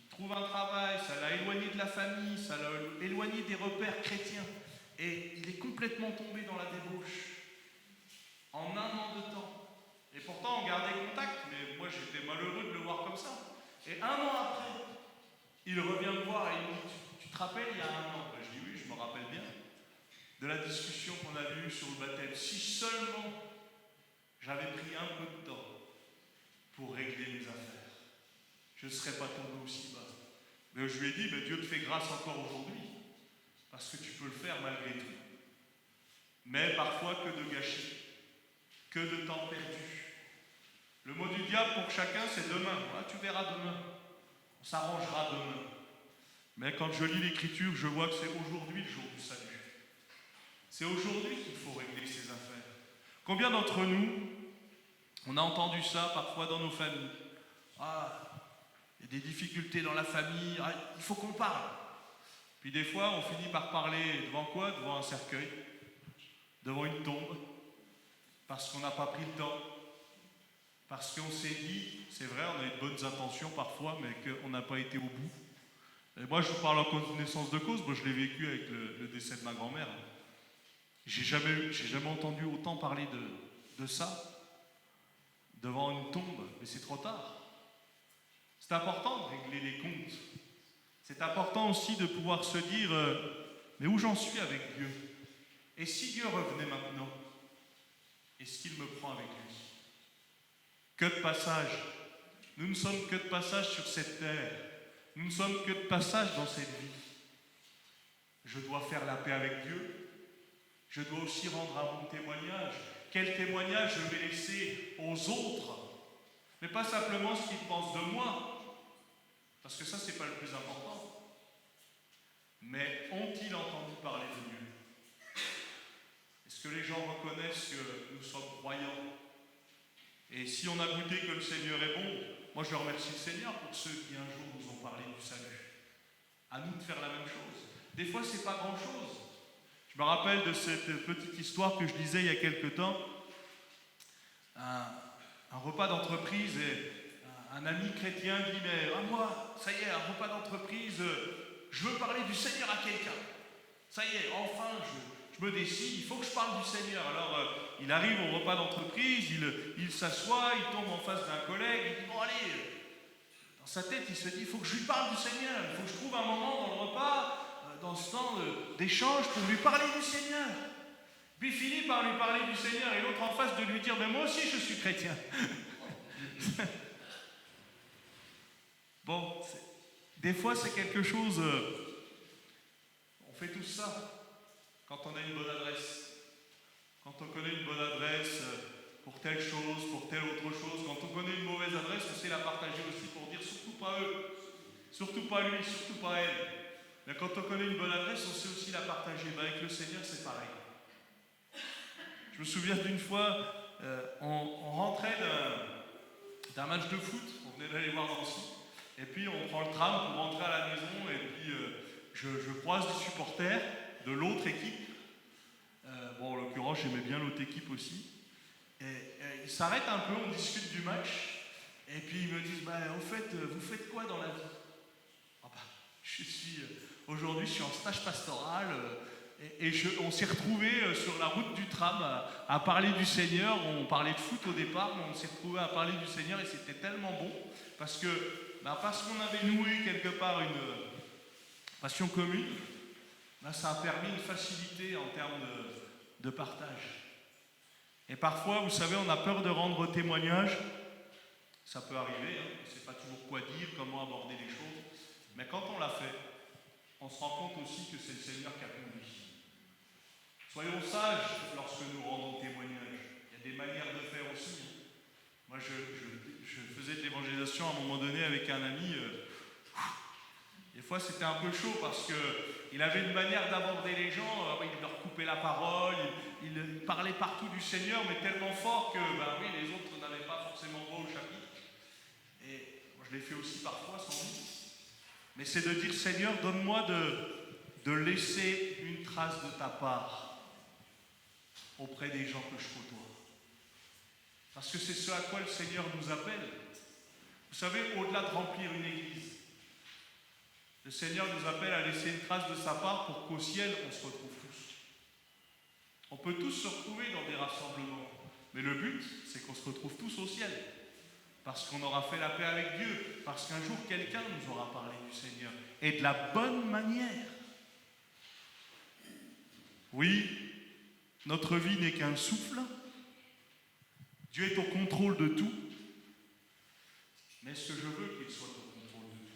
Speaker 2: trouve un travail, ça l'a éloigné de la famille, ça l'a éloigné des repères chrétiens. Et il est complètement tombé dans la débauche. En un an de temps. Et pourtant, on gardait contact, mais moi j'étais malheureux de le voir comme ça. Et un an après, il revient me voir et il me dit, tu te rappelles il y a un an? Je dis oui, je me rappelle bien. De la discussion qu'on avait eue sur le baptême. Si seulement j'avais pris un peu de temps pour régler mes affaires, je ne serais pas tombé aussi bas. Mais je lui ai dit, Dieu te fait grâce encore aujourd'hui, parce que tu peux le faire malgré tout. Mais parfois que de gâchis, que de temps perdu. Le mot du diable pour chacun, c'est demain. Ah, tu verras demain. On s'arrangera demain. Mais quand je lis l'Écriture, je vois que c'est aujourd'hui le jour du salut. C'est aujourd'hui qu'il faut régler ses affaires. Combien d'entre nous, on a entendu ça parfois dans nos familles? Ah, il y a des difficultés dans la famille, ah, il faut qu'on parle. Puis des fois, on finit par parler devant quoi? Devant un cercueil, devant une tombe, parce qu'on n'a pas pris le temps, parce qu'on s'est dit, c'est vrai, on a eu de bonnes intentions parfois, mais qu'on n'a pas été au bout. Et moi, je vous parle en connaissance de cause, moi je l'ai vécu avec le décès de ma grand-mère. J'ai jamais entendu autant parler de ça, devant une tombe, mais c'est trop tard. C'est important de régler les comptes. C'est important aussi de pouvoir se dire, mais où j'en suis avec Dieu? Et si Dieu revenait maintenant, est-ce qu'il me prend avec lui? Que de passage. Nous ne sommes que de passage sur cette terre. Nous ne sommes que de passage dans cette vie. Je dois faire la paix avec Dieu. Je dois aussi rendre un bon témoignage. Quel témoignage je vais laisser aux autres? Mais pas simplement ce qu'ils pensent de moi. Parce que ça, c'est pas le plus important. Mais ont-ils entendu parler de Dieu? Est-ce que les gens reconnaissent que nous sommes croyants? Et si on a goûté que le Seigneur est bon, moi je remercie le Seigneur pour ceux qui un jour nous ont parlé du salut. À nous de faire la même chose. Des fois, c'est pas grand-chose. Je me rappelle de cette petite histoire que je lisais il y a quelque temps. Un repas d'entreprise et un ami chrétien dit, mais moi, ça y est, un repas d'entreprise, je veux parler du Seigneur à quelqu'un. Ça y est, enfin, je me décide, il faut que je parle du Seigneur. Alors, il arrive au repas d'entreprise, il s'assoit, il tombe en face d'un collègue, il dit, bon allez, dans sa tête, il se dit, il faut que je lui parle du Seigneur, il faut que je trouve un moment dans le repas, dans ce temps d'échange, pour lui parler du Seigneur. Puis il finit par lui parler du Seigneur et l'autre en face de lui dire, mais moi aussi je suis chrétien. Bon, des fois c'est quelque chose, on fait tout ça quand on a une bonne adresse. Quand on connaît une bonne adresse pour telle chose, pour telle autre chose, quand on connaît une mauvaise adresse, on sait la partager aussi pour dire surtout pas eux, surtout pas lui, surtout pas elle. Mais quand on connaît une bonne adresse, on sait aussi la partager. Ben, avec le Seigneur, c'est pareil. Je me souviens d'une fois, on rentrait d'un match de foot, on venait d'aller voir Nancy, et puis on prend le tram pour rentrer à la maison, et puis je croise des supporters de l'autre équipe. Bon, en l'occurrence, j'aimais bien l'autre équipe aussi. Et ils s'arrêtent un peu, on discute du match, et puis ils me disent, au fait, vous faites quoi dans la vie? Ah bah, Aujourd'hui, je suis en stage pastoral on s'est retrouvés sur la route du tram à parler du Seigneur. On parlait de foot au départ, mais on s'est retrouvés à parler du Seigneur et c'était tellement bon parce qu'on avait noué quelque part une passion commune, ça a permis une facilité en termes de partage. Et parfois, vous savez, on a peur de rendre témoignage. Ça peut arriver, on ne sait pas toujours quoi dire, comment aborder les choses. Mais quand on l'a fait, on se rend compte aussi que c'est le Seigneur qui a conduit. Soyons sages lorsque nous rendons témoignage. Il y a des manières de faire aussi. Moi, je faisais de l'évangélisation à un moment donné avec un ami. Des fois, c'était un peu chaud parce qu'il avait une manière d'aborder les gens. Il leur coupait la parole, il parlait partout du Seigneur, mais tellement fort que les autres n'avaient pas forcément droit au chapitre. Et moi, je l'ai fait aussi parfois, sans doute. Mais c'est de dire, Seigneur, donne-moi de laisser une trace de ta part auprès des gens que je côtoie. Parce que c'est ce à quoi le Seigneur nous appelle. Vous savez, au-delà de remplir une église, le Seigneur nous appelle à laisser une trace de sa part pour qu'au ciel, on se retrouve tous. On peut tous se retrouver dans des rassemblements, mais le but, c'est qu'on se retrouve tous au ciel. Parce qu'on aura fait la paix avec Dieu, parce qu'un jour, quelqu'un nous aura parlé du Seigneur. Et de la bonne manière. Oui, notre vie n'est qu'un souffle. Dieu est au contrôle de tout. Mais est-ce que je veux qu'il soit au contrôle de tout?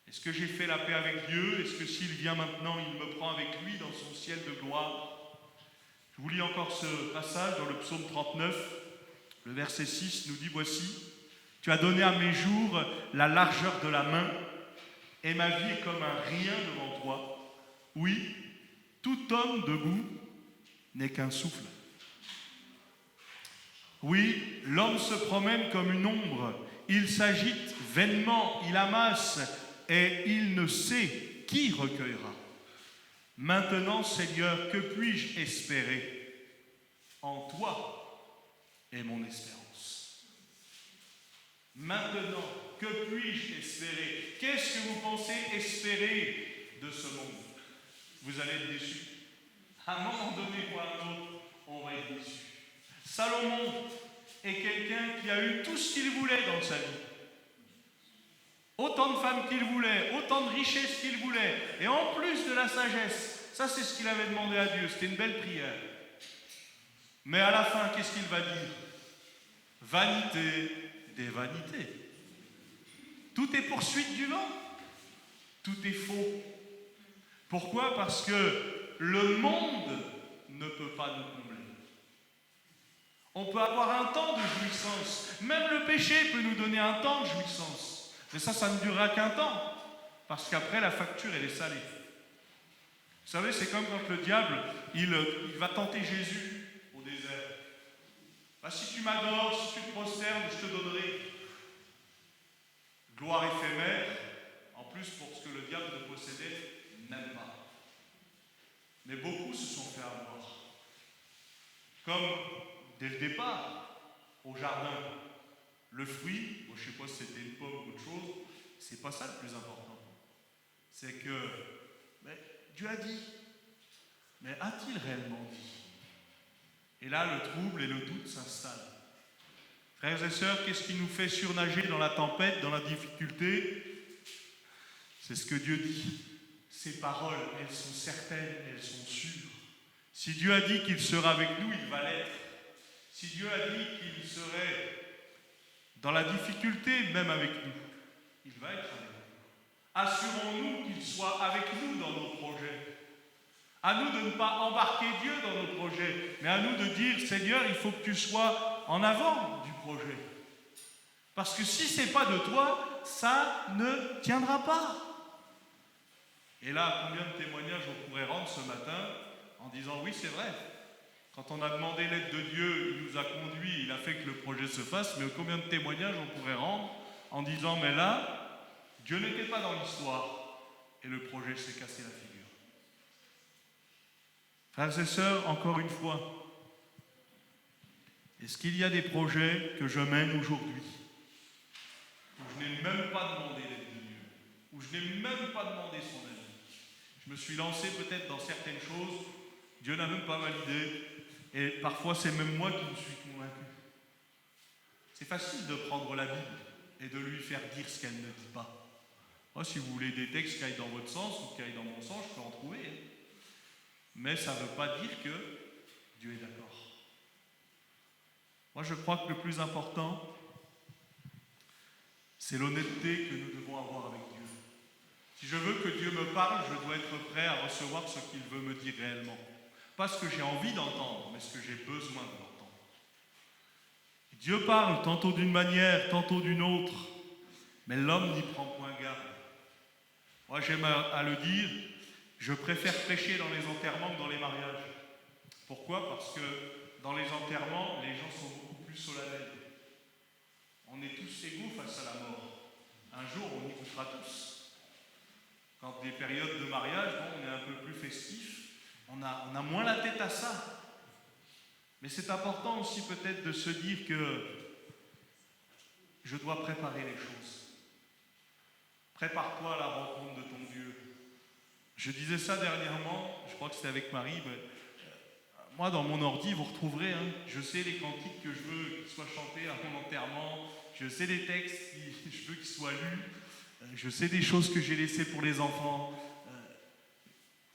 Speaker 2: Est-ce que j'ai fait la paix avec Dieu? Est-ce que s'il vient maintenant, il me prend avec lui dans son ciel de gloire? Je vous lis encore ce passage dans le psaume 39. Le verset 6 nous dit, voici, tu as donné à mes jours la largeur de la main, et ma vie est comme un rien devant toi. Oui, tout homme debout n'est qu'un souffle. Oui, l'homme se promène comme une ombre, il s'agite vainement, il amasse, et il ne sait qui recueillera. Maintenant, Seigneur, que puis-je espérer? En toi est mon espérance. Maintenant, que puis-je espérer? Qu'est-ce que vous pensez espérer de ce monde? Vous allez être déçus. À un moment donné ou à un autre, on va être déçus. Salomon est quelqu'un qui a eu tout ce qu'il voulait dans sa vie. Autant de femmes qu'il voulait, autant de richesses qu'il voulait, et en plus de la sagesse. Ça, c'est ce qu'il avait demandé à Dieu. C'était une belle prière. Mais à la fin, qu'est-ce qu'il va dire? Vanité des vanités. Tout est poursuite du vent. Tout est faux. Pourquoi? Parce que le monde ne peut pas nous combler. On peut avoir un temps de jouissance. Même le péché peut nous donner un temps de jouissance. Mais ça ne durera qu'un temps. Parce qu'après, la facture, elle est salée. Vous savez, c'est comme quand le diable, il va tenter Jésus au désert. Si tu m'adores, si tu te prosternes, je te donnerai gloire éphémère, en plus pour ce que le diable de posséder n'aime pas. Mais beaucoup se sont fait avoir. Comme dès le départ, au jardin, le fruit, je ne sais pas si c'était une pomme ou autre chose, c'est pas ça le plus important. C'est que Dieu a dit, mais a-t-il réellement dit? Et là, le trouble et le doute s'installent. Frères et sœurs, qu'est-ce qui nous fait surnager dans la tempête, dans la difficulté? C'est ce que Dieu dit. Ces paroles, elles sont certaines, elles sont sûres. Si Dieu a dit qu'il sera avec nous, il va l'être. Si Dieu a dit qu'il serait dans la difficulté, même avec nous, il va être avec nous. Assurons-nous qu'il soit avec nous dans nos projets. À nous de ne pas embarquer Dieu dans nos projets, mais à nous de dire, Seigneur, il faut que tu sois en avant du projet. Parce que si ce n'est pas de toi, ça ne tiendra pas. Et là, combien de témoignages on pourrait rendre ce matin en disant, oui, c'est vrai. Quand on a demandé l'aide de Dieu, il nous a conduits, il a fait que le projet se fasse, mais combien de témoignages on pourrait rendre en disant, mais là, Dieu n'était pas dans l'histoire et le projet s'est cassé la figure. Frères et sœurs, encore une fois, est-ce qu'il y a des projets que je mène aujourd'hui où je n'ai même pas demandé l'aide de Dieu, où où je n'ai même pas demandé son avis. Je me suis lancé peut-être dans certaines choses, Dieu n'a même pas validé, et parfois c'est même moi qui me suis convaincu. C'est facile de prendre la Bible et de lui faire dire ce qu'elle ne dit pas. Moi, si vous voulez des textes qui aillent dans votre sens ou qui aillent dans mon sens, je peux en trouver. Mais ça ne veut pas dire que Dieu est d'accord. Moi, je crois que le plus important, c'est l'honnêteté que nous devons avoir avec Dieu. Si je veux que Dieu me parle, je dois être prêt à recevoir ce qu'il veut me dire réellement. Pas ce que j'ai envie d'entendre, mais ce que j'ai besoin d'entendre. Dieu parle tantôt d'une manière, tantôt d'une autre, mais l'homme n'y prend point garde. Moi, j'aime à le dire, je préfère prêcher dans les enterrements que dans les mariages. Pourquoi ? Parce que dans les enterrements, les gens sont beaucoup plus solennels. On est tous égaux face à la mort. Un jour, on y goûtera tous. Quand des périodes de mariage, bon, on est un peu plus festif, on a moins la tête à ça. Mais c'est important aussi peut-être de se dire que je dois préparer les choses. Prépare-toi à la rencontre de ton Dieu. Je disais ça dernièrement, je crois que c'était avec Marie. Moi, dans mon ordi, vous retrouverez, je sais les cantiques que je veux qu'ils soient chantés à mon enterrement, je sais les textes que je veux qu'ils soient lus, je sais des choses que j'ai laissées pour les enfants.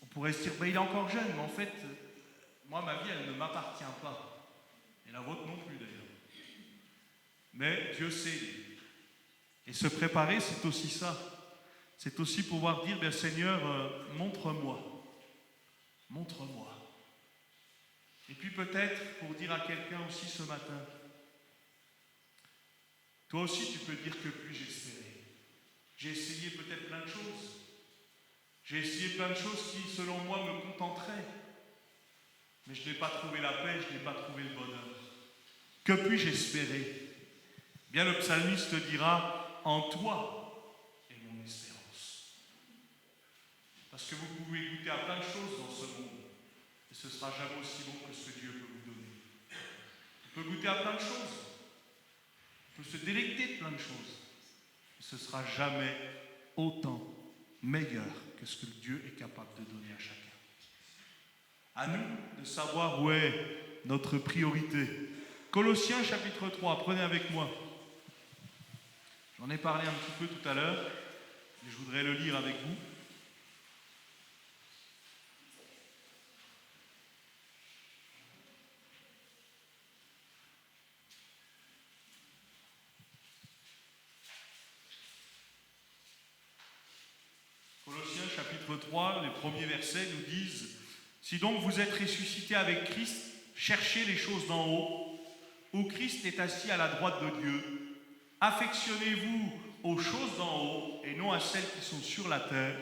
Speaker 2: On pourrait se dire, il est encore jeune, mais en fait, moi, ma vie, elle ne m'appartient pas. Et la vôtre non plus, d'ailleurs. Mais Dieu sait. Et se préparer, c'est aussi ça. C'est aussi pouvoir dire, Seigneur, montre-moi. Montre-moi. Et puis peut-être, pour dire à quelqu'un aussi ce matin, toi aussi tu peux dire que puis-je espérer. J'ai essayé peut-être plein de choses. J'ai essayé plein de choses qui, selon moi, me contenteraient. Mais je n'ai pas trouvé la paix, je n'ai pas trouvé le bonheur. Que puis-je espérer ? Bien, le psalmiste dira, en toi est mon espérance. Parce que vous pouvez goûter à plein de choses dans ce monde, et ce ne sera jamais aussi bon que ce que Dieu peut vous donner. On peut goûter à plein de choses, on peut se délecter de plein de choses, et ce ne sera jamais autant meilleur que ce que Dieu est capable de donner à chacun. À nous de savoir où est notre priorité. Colossiens chapitre 3, prenez avec moi. J'en ai parlé un petit peu tout à l'heure, et je voudrais le lire avec vous. Colossiens chapitre 3, les premiers versets nous disent « Si donc vous êtes ressuscités avec Christ, cherchez les choses d'en haut, où Christ est assis à la droite de Dieu. Affectionnez-vous aux choses d'en haut et non à celles qui sont sur la terre,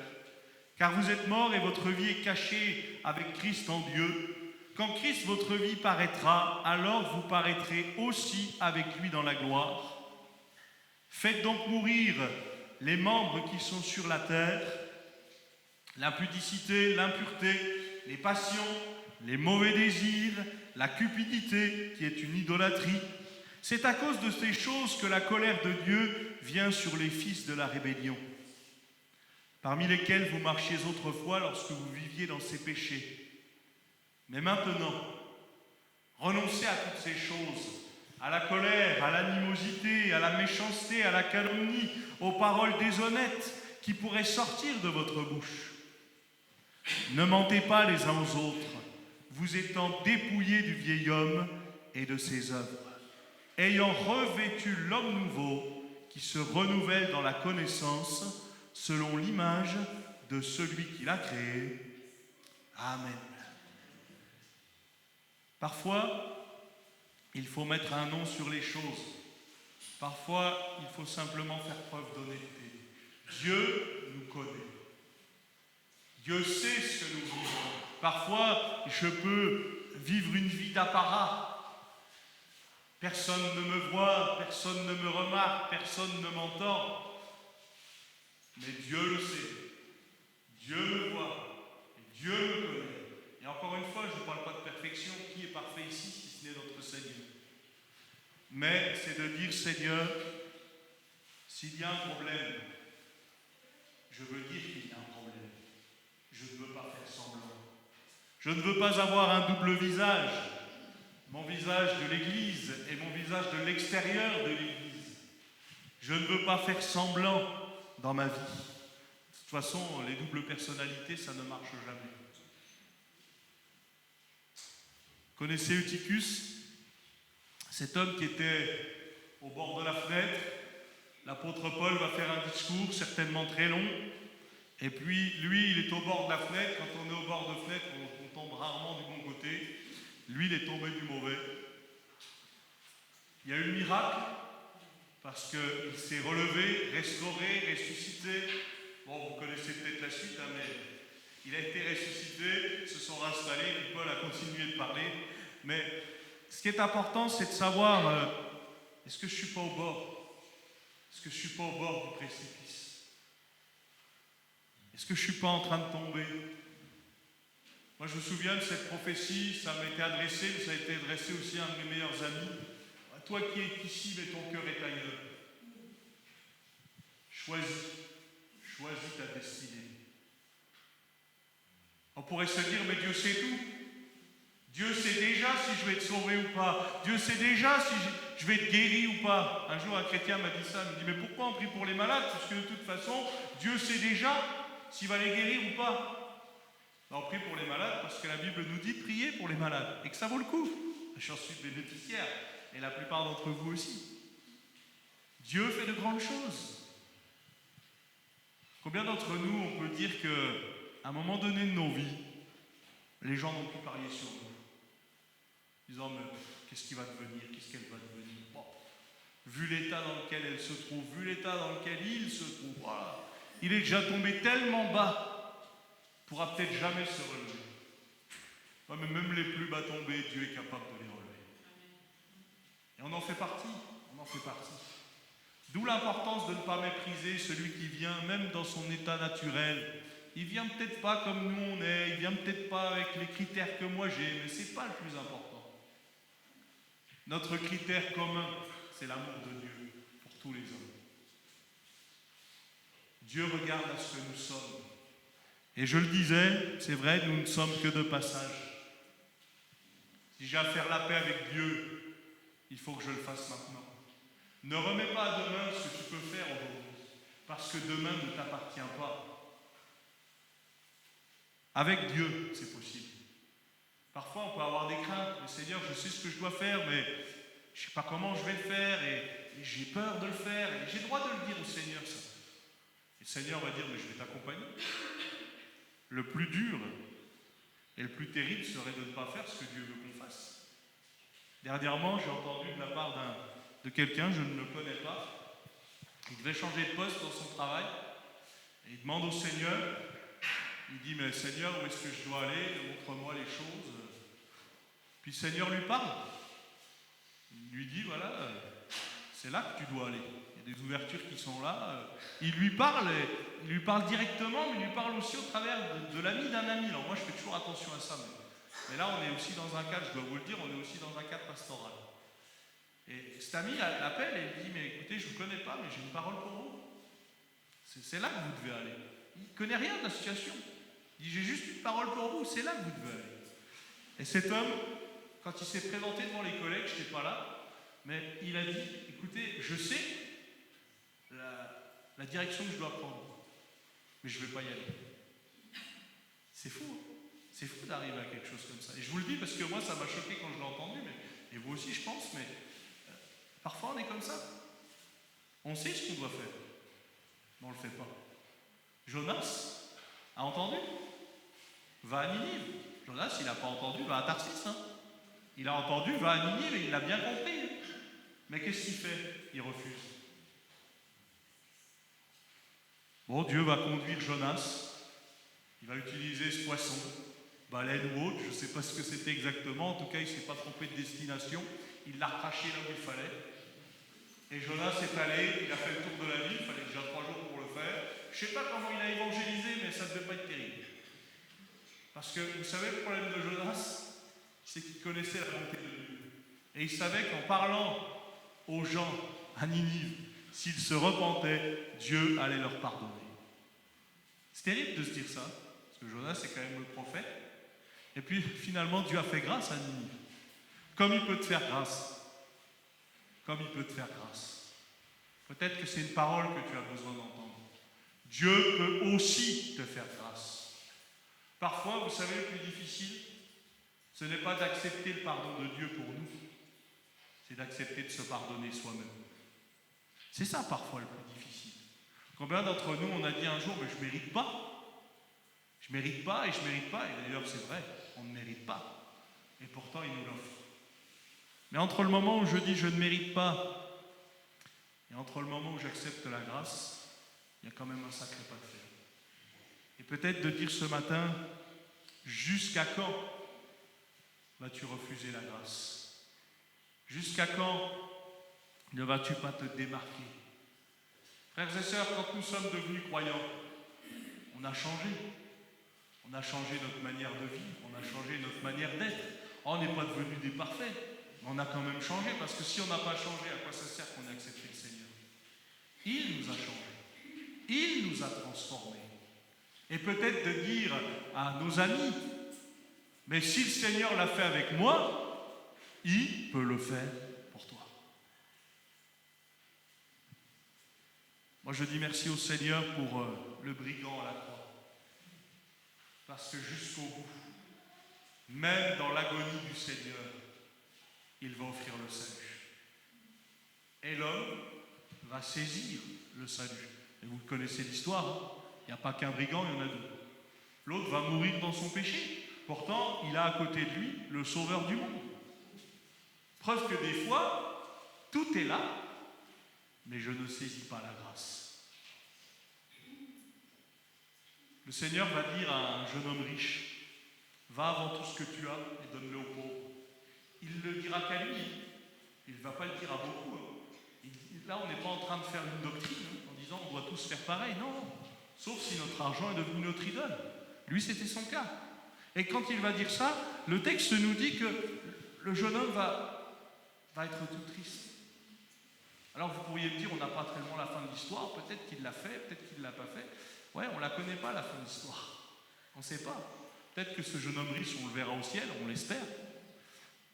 Speaker 2: car vous êtes morts et votre vie est cachée avec Christ en Dieu. Quand Christ, votre vie, paraîtra, alors vous paraîtrez aussi avec lui dans la gloire. Faites donc mourir les membres qui sont sur la terre, l'impudicité, l'impureté, les passions, les mauvais désirs, la cupidité, qui est une idolâtrie. C'est à cause de ces choses que la colère de Dieu vient sur les fils de la rébellion, parmi lesquels vous marchiez autrefois lorsque vous viviez dans ces péchés. Mais maintenant, renoncez à toutes ces choses, à la colère, à l'animosité, à la méchanceté, à la calomnie, aux paroles déshonnêtes qui pourraient sortir de votre bouche. Ne mentez pas les uns aux autres, vous étant dépouillés du vieil homme et de ses œuvres, ayant revêtu l'homme nouveau qui se renouvelle dans la connaissance selon l'image de celui qui l'a créé. Amen. Parfois, il faut mettre un nom sur les choses. Parfois, il faut simplement faire preuve d'honnêteté. Dieu nous connaît. Dieu sait ce que nous vivons. Parfois, je peux vivre une vie d'apparat. Personne ne me voit, personne ne me remarque, personne ne m'entend. Mais Dieu le sait. Dieu me voit. Et Dieu me connaît. Et encore une fois, je ne parle pas de perfection. Qui est parfait ici si ce n'est notre Seigneur? Mais c'est de dire, Seigneur, s'il y a un problème, je veux dire qu'il y a un problème. Je ne veux pas faire semblant. Je ne veux pas avoir un double visage. Mon visage de l'Église et mon visage de l'extérieur de l'Église. Je ne veux pas faire semblant dans ma vie. De toute façon, les doubles personnalités, ça ne marche jamais. Connaissez Eutychus, cet homme qui était au bord de la fenêtre. L'apôtre Paul va faire un discours certainement très long. Et puis, lui, il est au bord de la fenêtre. Quand on est au bord de fenêtre, on tombe rarement du bon côté. Lui, il est tombé du mauvais. Il y a eu le miracle, parce qu'il s'est relevé, restauré, ressuscité. Bon, vous connaissez peut-être la suite, hein, mais il a été ressuscité, ils se sont installés, puis Paul a continué de parler. Mais ce qui est important, c'est de savoir, est-ce que je ne suis pas au bord? Est-ce que je ne suis pas au bord du précipice? Est-ce que je ne suis pas en train de tomber? Moi, je me souviens de cette prophétie, ça m'a été adressé, mais ça a été adressé aussi à un de mes meilleurs amis. À toi qui es ici, mais ton cœur est ailleurs. Choisis ta destinée. On pourrait se dire, mais Dieu sait tout. Dieu sait déjà si je vais être sauvé ou pas. Dieu sait déjà si je vais être guéri ou pas. Un jour, un chrétien m'a dit ça. Il me dit, mais pourquoi on prie pour les malades? Parce que de toute façon, Dieu sait déjà s'il va les guérir ou pas. On prie pour les malades parce que la Bible nous dit de prier pour les malades et que ça vaut le coup. J'en suis bénéficiaire et la plupart d'entre vous aussi. Dieu fait de grandes choses. Combien d'entre nous on peut dire qu'à un moment donné de nos vies, les gens n'ont plus parié sur nous, disant mais qu'est-ce qui va devenir, qu'est-ce qu'elle va devenir, bon, vu l'état dans lequel elle se trouve, vu l'état dans lequel il se trouve, voilà, il est déjà tombé tellement bas. Pourra peut-être jamais se relever. Ouais, mais même les plus bas tombés, Dieu est capable de les relever. Et on en fait partie. D'où l'importance de ne pas mépriser celui qui vient, même dans son état naturel. Il vient peut-être pas comme nous on est, il vient peut-être pas avec les critères que moi j'ai, mais c'est pas le plus important. Notre critère commun, c'est l'amour de Dieu pour tous les hommes. Dieu regarde à ce que nous sommes. Et je le disais, c'est vrai, nous ne sommes que de passage. Si j'ai à faire la paix avec Dieu, il faut que je le fasse maintenant. Ne remets pas à demain ce que tu peux faire aujourd'hui, parce que demain ne t'appartient pas. Avec Dieu, c'est possible. Parfois, on peut avoir des craintes. Mais Seigneur, je sais ce que je dois faire, mais je ne sais pas comment je vais le faire, et j'ai peur de le faire, et j'ai le droit de le dire au Seigneur, ça. Et le Seigneur va dire, mais je vais t'accompagner. Le plus dur et le plus terrible serait de ne pas faire ce que Dieu veut qu'on fasse. Dernièrement, j'ai entendu de la part de quelqu'un, je ne le connais pas, il devait changer de poste dans son travail, et il demande au Seigneur, il dit, mais Seigneur, où est-ce que je dois aller? Montre-moi les choses. Puis le Seigneur lui parle. Il lui dit, voilà, c'est là que tu dois aller. Il y a des ouvertures qui sont là. Il lui parle directement, mais il lui parle aussi au travers de l'ami d'un ami. Alors moi, je fais toujours attention à ça. Mais là, on est aussi dans un cadre, je dois vous le dire, on est aussi dans un cadre pastoral. Et cet ami l'appelle et il dit, mais écoutez, je ne vous connais pas, mais j'ai une parole pour vous. C'est là que vous devez aller. Il ne connaît rien de la situation. Il dit, j'ai juste une parole pour vous, c'est là que vous devez aller. Et cet homme, quand il s'est présenté devant les collègues, je n'étais pas là, mais il a dit, écoutez, je sais la direction que je dois prendre, mais je ne vais pas y aller. C'est fou, hein? C'est fou d'arriver à quelque chose comme ça. Et je vous le dis parce que moi, ça m'a choqué quand je l'ai entendu, et vous aussi, je pense, mais parfois on est comme ça. On sait ce qu'on doit faire, mais on ne le fait pas. Jonas a entendu, va à Ninive. Jonas, il n'a pas entendu, va à Tarsis. Hein. Il a entendu, va à Ninive, et il l'a bien compris. Mais qu'est-ce qu'il fait? Il refuse. Bon, Dieu va conduire Jonas. Il va utiliser ce poisson, baleine ou autre, je ne sais pas ce que c'était exactement. En tout cas, il ne s'est pas trompé de destination. Il l'a recraché là où il fallait. Et Jonas est allé, il a fait le tour de la ville, il fallait déjà 3 jours pour le faire. Je ne sais pas comment il a évangélisé, mais ça ne devait pas être terrible. Parce que, vous savez, le problème de Jonas, c'est qu'il connaissait la volonté de Dieu. Et il savait qu'en parlant aux gens à Ninive, s'ils se repentaient, Dieu allait leur pardonner. C'est terrible de se dire ça, parce que Jonas c'est quand même le prophète. Et puis finalement Dieu a fait grâce à Ninive. Comme il peut te faire grâce. Comme il peut te faire grâce. Peut-être que c'est une parole que tu as besoin d'entendre. Dieu peut aussi te faire grâce. Parfois, vous savez, le plus difficile, ce n'est pas d'accepter le pardon de Dieu pour nous, c'est d'accepter de se pardonner soi-même. C'est ça parfois le plus difficile. Combien d'entre nous, on a dit un jour, mais je ne mérite pas. Je ne mérite pas et je ne mérite pas. Et d'ailleurs, c'est vrai, on ne mérite pas. Et pourtant, il nous l'offre. Mais entre le moment où je dis je ne mérite pas et entre le moment où j'accepte la grâce, il y a quand même un sacré pas de faire. Et peut-être de dire ce matin, jusqu'à quand vas-tu refuser la grâce? Jusqu'à quand ne vas-tu pas te démarquer? Frères et sœurs, quand nous sommes devenus croyants, on a changé. On a changé notre manière de vivre, on a changé notre manière d'être. On n'est pas devenus des parfaits, mais on a quand même changé, parce que si on n'a pas changé, à quoi ça sert qu'on ait accepté le Seigneur? Il nous a changés, il nous a transformés. Et peut-être de dire à nos amis, mais si le Seigneur l'a fait avec moi, il peut le faire pour toi. Moi je dis merci au Seigneur pour le brigand à la croix. Parce que jusqu'au bout, même dans l'agonie du Seigneur, il va offrir le salut. Et l'homme va saisir le salut. Et vous connaissez l'histoire, hein? Il n'y a pas qu'un brigand, il y en a deux. L'autre va mourir dans son péché. Pourtant, il a à côté de lui le sauveur du monde. Preuve que des fois, tout est là, mais je ne saisis pas la grâce. Le Seigneur va dire à un jeune homme riche, va avant tout ce que tu as et donne-le aux pauvres. Il ne le dira qu'à lui, il ne va pas le dire à beaucoup. Là, on n'est pas en train de faire une doctrine en disant on doit tous faire pareil, non. Sauf si notre argent est devenu notre idole. Lui, c'était son cas. Et quand il va dire ça, le texte nous dit que le jeune homme va être tout triste. Alors vous pourriez me dire, on n'a pas tellement la fin de l'histoire, peut-être qu'il l'a fait, peut-être qu'il ne l'a pas fait. Ouais, on ne la connaît pas, la fin de l'histoire. On ne sait pas. Peut-être que ce jeune homme riche, on le verra au ciel, on l'espère.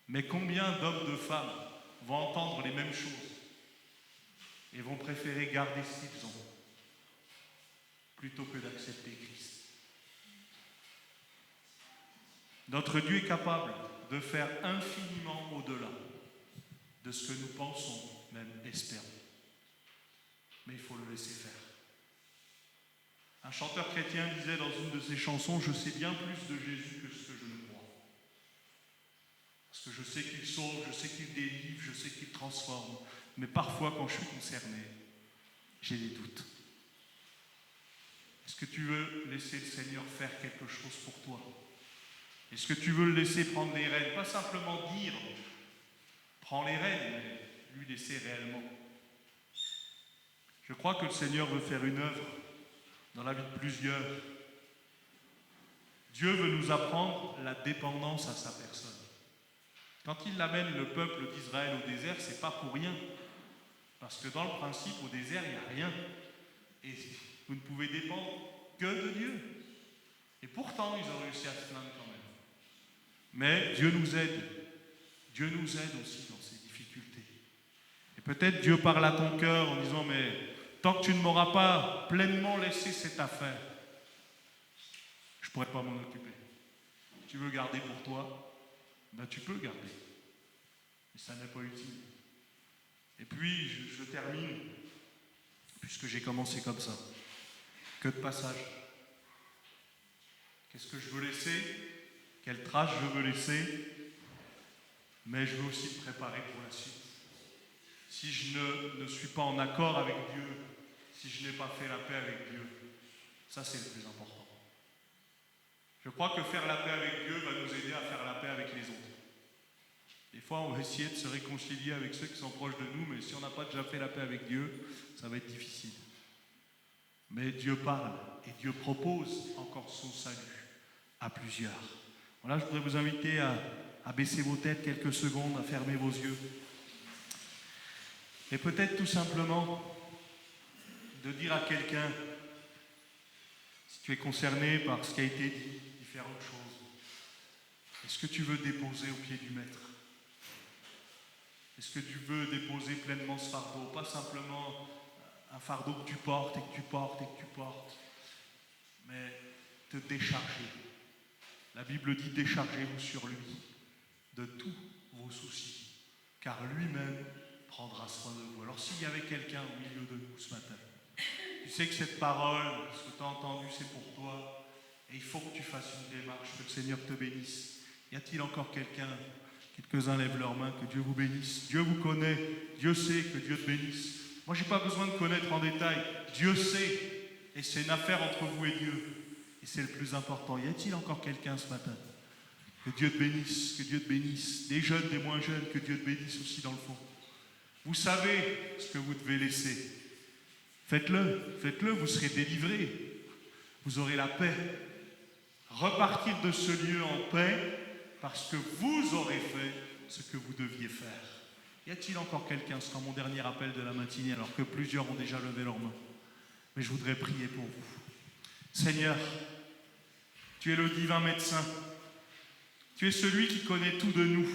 Speaker 2: Mais combien d'hommes, de femmes vont entendre les mêmes choses et vont préférer garder ce qu'ils ont plutôt que d'accepter Christ? Notre Dieu est capable de faire infiniment au-delà de ce que nous pensons, même espérons. Mais il faut le laisser faire. Un chanteur chrétien disait dans une de ses chansons, je sais bien plus de Jésus que ce que je ne crois. Parce que je sais qu'il sauve, je sais qu'il délivre, je sais qu'il transforme. Mais parfois, quand je suis concerné, j'ai des doutes. Est-ce que tu veux laisser le Seigneur faire quelque chose pour toi? Est-ce que tu veux le laisser prendre les rênes? Pas simplement dire, prends les rênes, mais lui laisser réellement. Je crois que le Seigneur veut faire une œuvre dans la vie de plusieurs. Dieu veut nous apprendre la dépendance à sa personne. Quand il amène le peuple d'Israël au désert, c'est pas pour rien. Parce que dans le principe, au désert, il n'y a rien. Et vous ne pouvez dépendre que de Dieu. Et pourtant, ils ont réussi à se plaindre quand même. Mais Dieu nous aide. Dieu nous aide aussi dans ces difficultés. Et peut-être Dieu parle à ton cœur en disant, mais tant que tu ne m'auras pas pleinement laissé cette affaire, je ne pourrai pas m'en occuper. Si tu veux garder pour toi, ben tu peux garder. Mais ça n'est pas utile. Et puis, je termine, puisque j'ai commencé comme ça. Que de passage. Qu'est-ce que je veux laisser? Quelle trace je veux laisser? Mais je veux aussi me préparer pour la suite. Si je ne suis pas en accord avec Dieu, si je n'ai pas fait la paix avec Dieu, ça c'est le plus important. Je crois que faire la paix avec Dieu va nous aider à faire la paix avec les autres. Des fois, on va essayer de se réconcilier avec ceux qui sont proches de nous, mais si on n'a pas déjà fait la paix avec Dieu, ça va être difficile. Mais Dieu parle et Dieu propose encore son salut à plusieurs. Voilà, je voudrais vous inviter à baisser vos têtes quelques secondes, à fermer vos yeux. Et peut-être tout simplement de dire à quelqu'un, Si tu es concerné par ce qui a été dit, différentes choses, est-ce que tu veux déposer au pied du Maître? Est-ce que tu veux déposer pleinement ce fardeau? Pas simplement un fardeau que tu portes et que tu portes et que tu portes, mais te décharger. La Bible dit: déchargez-vous sur lui de tous vos soucis, car lui-même prendra soin de vous. Alors s'il y avait quelqu'un au milieu de nous ce matin, tu sais que cette parole, ce que tu as entendu, c'est pour toi, et il faut que tu fasses une démarche, que le Seigneur te bénisse. Y a-t-il encore quelqu'un? Quelques-uns lèvent leurs mains. Que Dieu vous bénisse. Dieu vous connaît, Dieu sait. Que Dieu te bénisse. Moi, je n'ai pas besoin de connaître en détail. Dieu sait, et c'est une affaire entre vous et Dieu, et c'est le plus important. Y a-t-il encore quelqu'un ce matin? Que Dieu te bénisse, que Dieu te bénisse. Des jeunes, des moins jeunes, que Dieu te bénisse aussi dans le fond. Vous savez ce que vous devez laisser. Faites-le, faites-le, vous serez délivrés. Vous aurez la paix. Repartir de ce lieu en paix, parce que vous aurez fait ce que vous deviez faire. Y a-t-il encore quelqu'un? Ce sera mon dernier appel de la matinée, alors que plusieurs ont déjà levé leurs mains. Mais je voudrais prier pour vous. Seigneur, tu es le divin médecin. Tu es celui qui connaît tout de nous.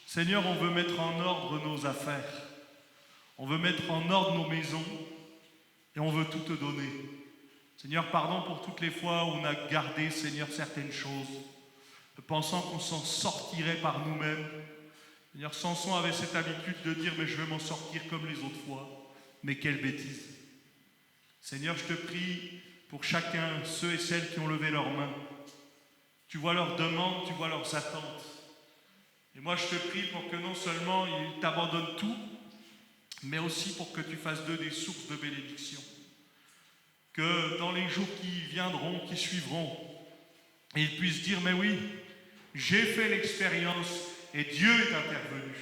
Speaker 2: Seigneur, on veut mettre en ordre nos affaires. On veut mettre en ordre nos maisons. Et on veut tout te donner. Seigneur, pardon pour toutes les fois où on a gardé, Seigneur, certaines choses, pensant qu'on s'en sortirait par nous-mêmes. Seigneur, Samson avait cette habitude de dire: mais je vais m'en sortir comme les autres fois. Mais quelle bêtise. Seigneur, je te prie pour chacun, ceux et celles qui ont levé leurs mains. Tu vois leurs demandes, tu vois leurs attentes. Et moi, je te prie pour que non seulement ils t'abandonnent tout, mais aussi pour que tu fasses d'eux des sources de bénédiction. Que dans les jours qui viendront, qui suivront, ils puissent dire: mais oui, j'ai fait l'expérience et Dieu est intervenu.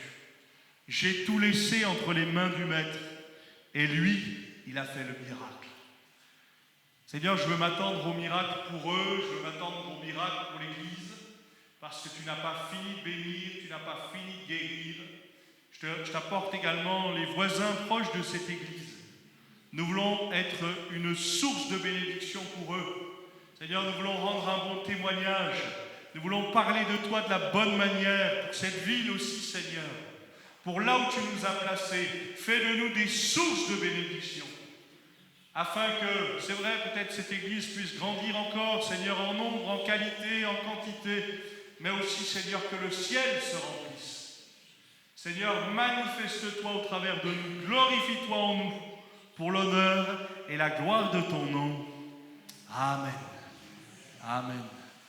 Speaker 2: J'ai tout laissé entre les mains du Maître et lui, il a fait le miracle. Seigneur, je veux m'attendre au miracle pour eux, je veux m'attendre au miracle pour l'Église, parce que tu n'as pas fini de bénir, tu n'as pas fini de guérir. Je t'apporte également les voisins proches de cette Église. Nous voulons être une source de bénédiction pour eux. Seigneur, nous voulons rendre un bon témoignage. Nous voulons parler de toi de la bonne manière, pour cette ville aussi, Seigneur. Pour là où tu nous as placés, fais de nous des sources de bénédiction. Afin que, c'est vrai, peut-être cette Église puisse grandir encore, Seigneur, en nombre, en qualité, en quantité, mais aussi, Seigneur, que le ciel se remplisse. Seigneur, manifeste-toi au travers de nous, glorifie-toi en nous, pour l'honneur et la gloire de ton nom. Amen. Amen.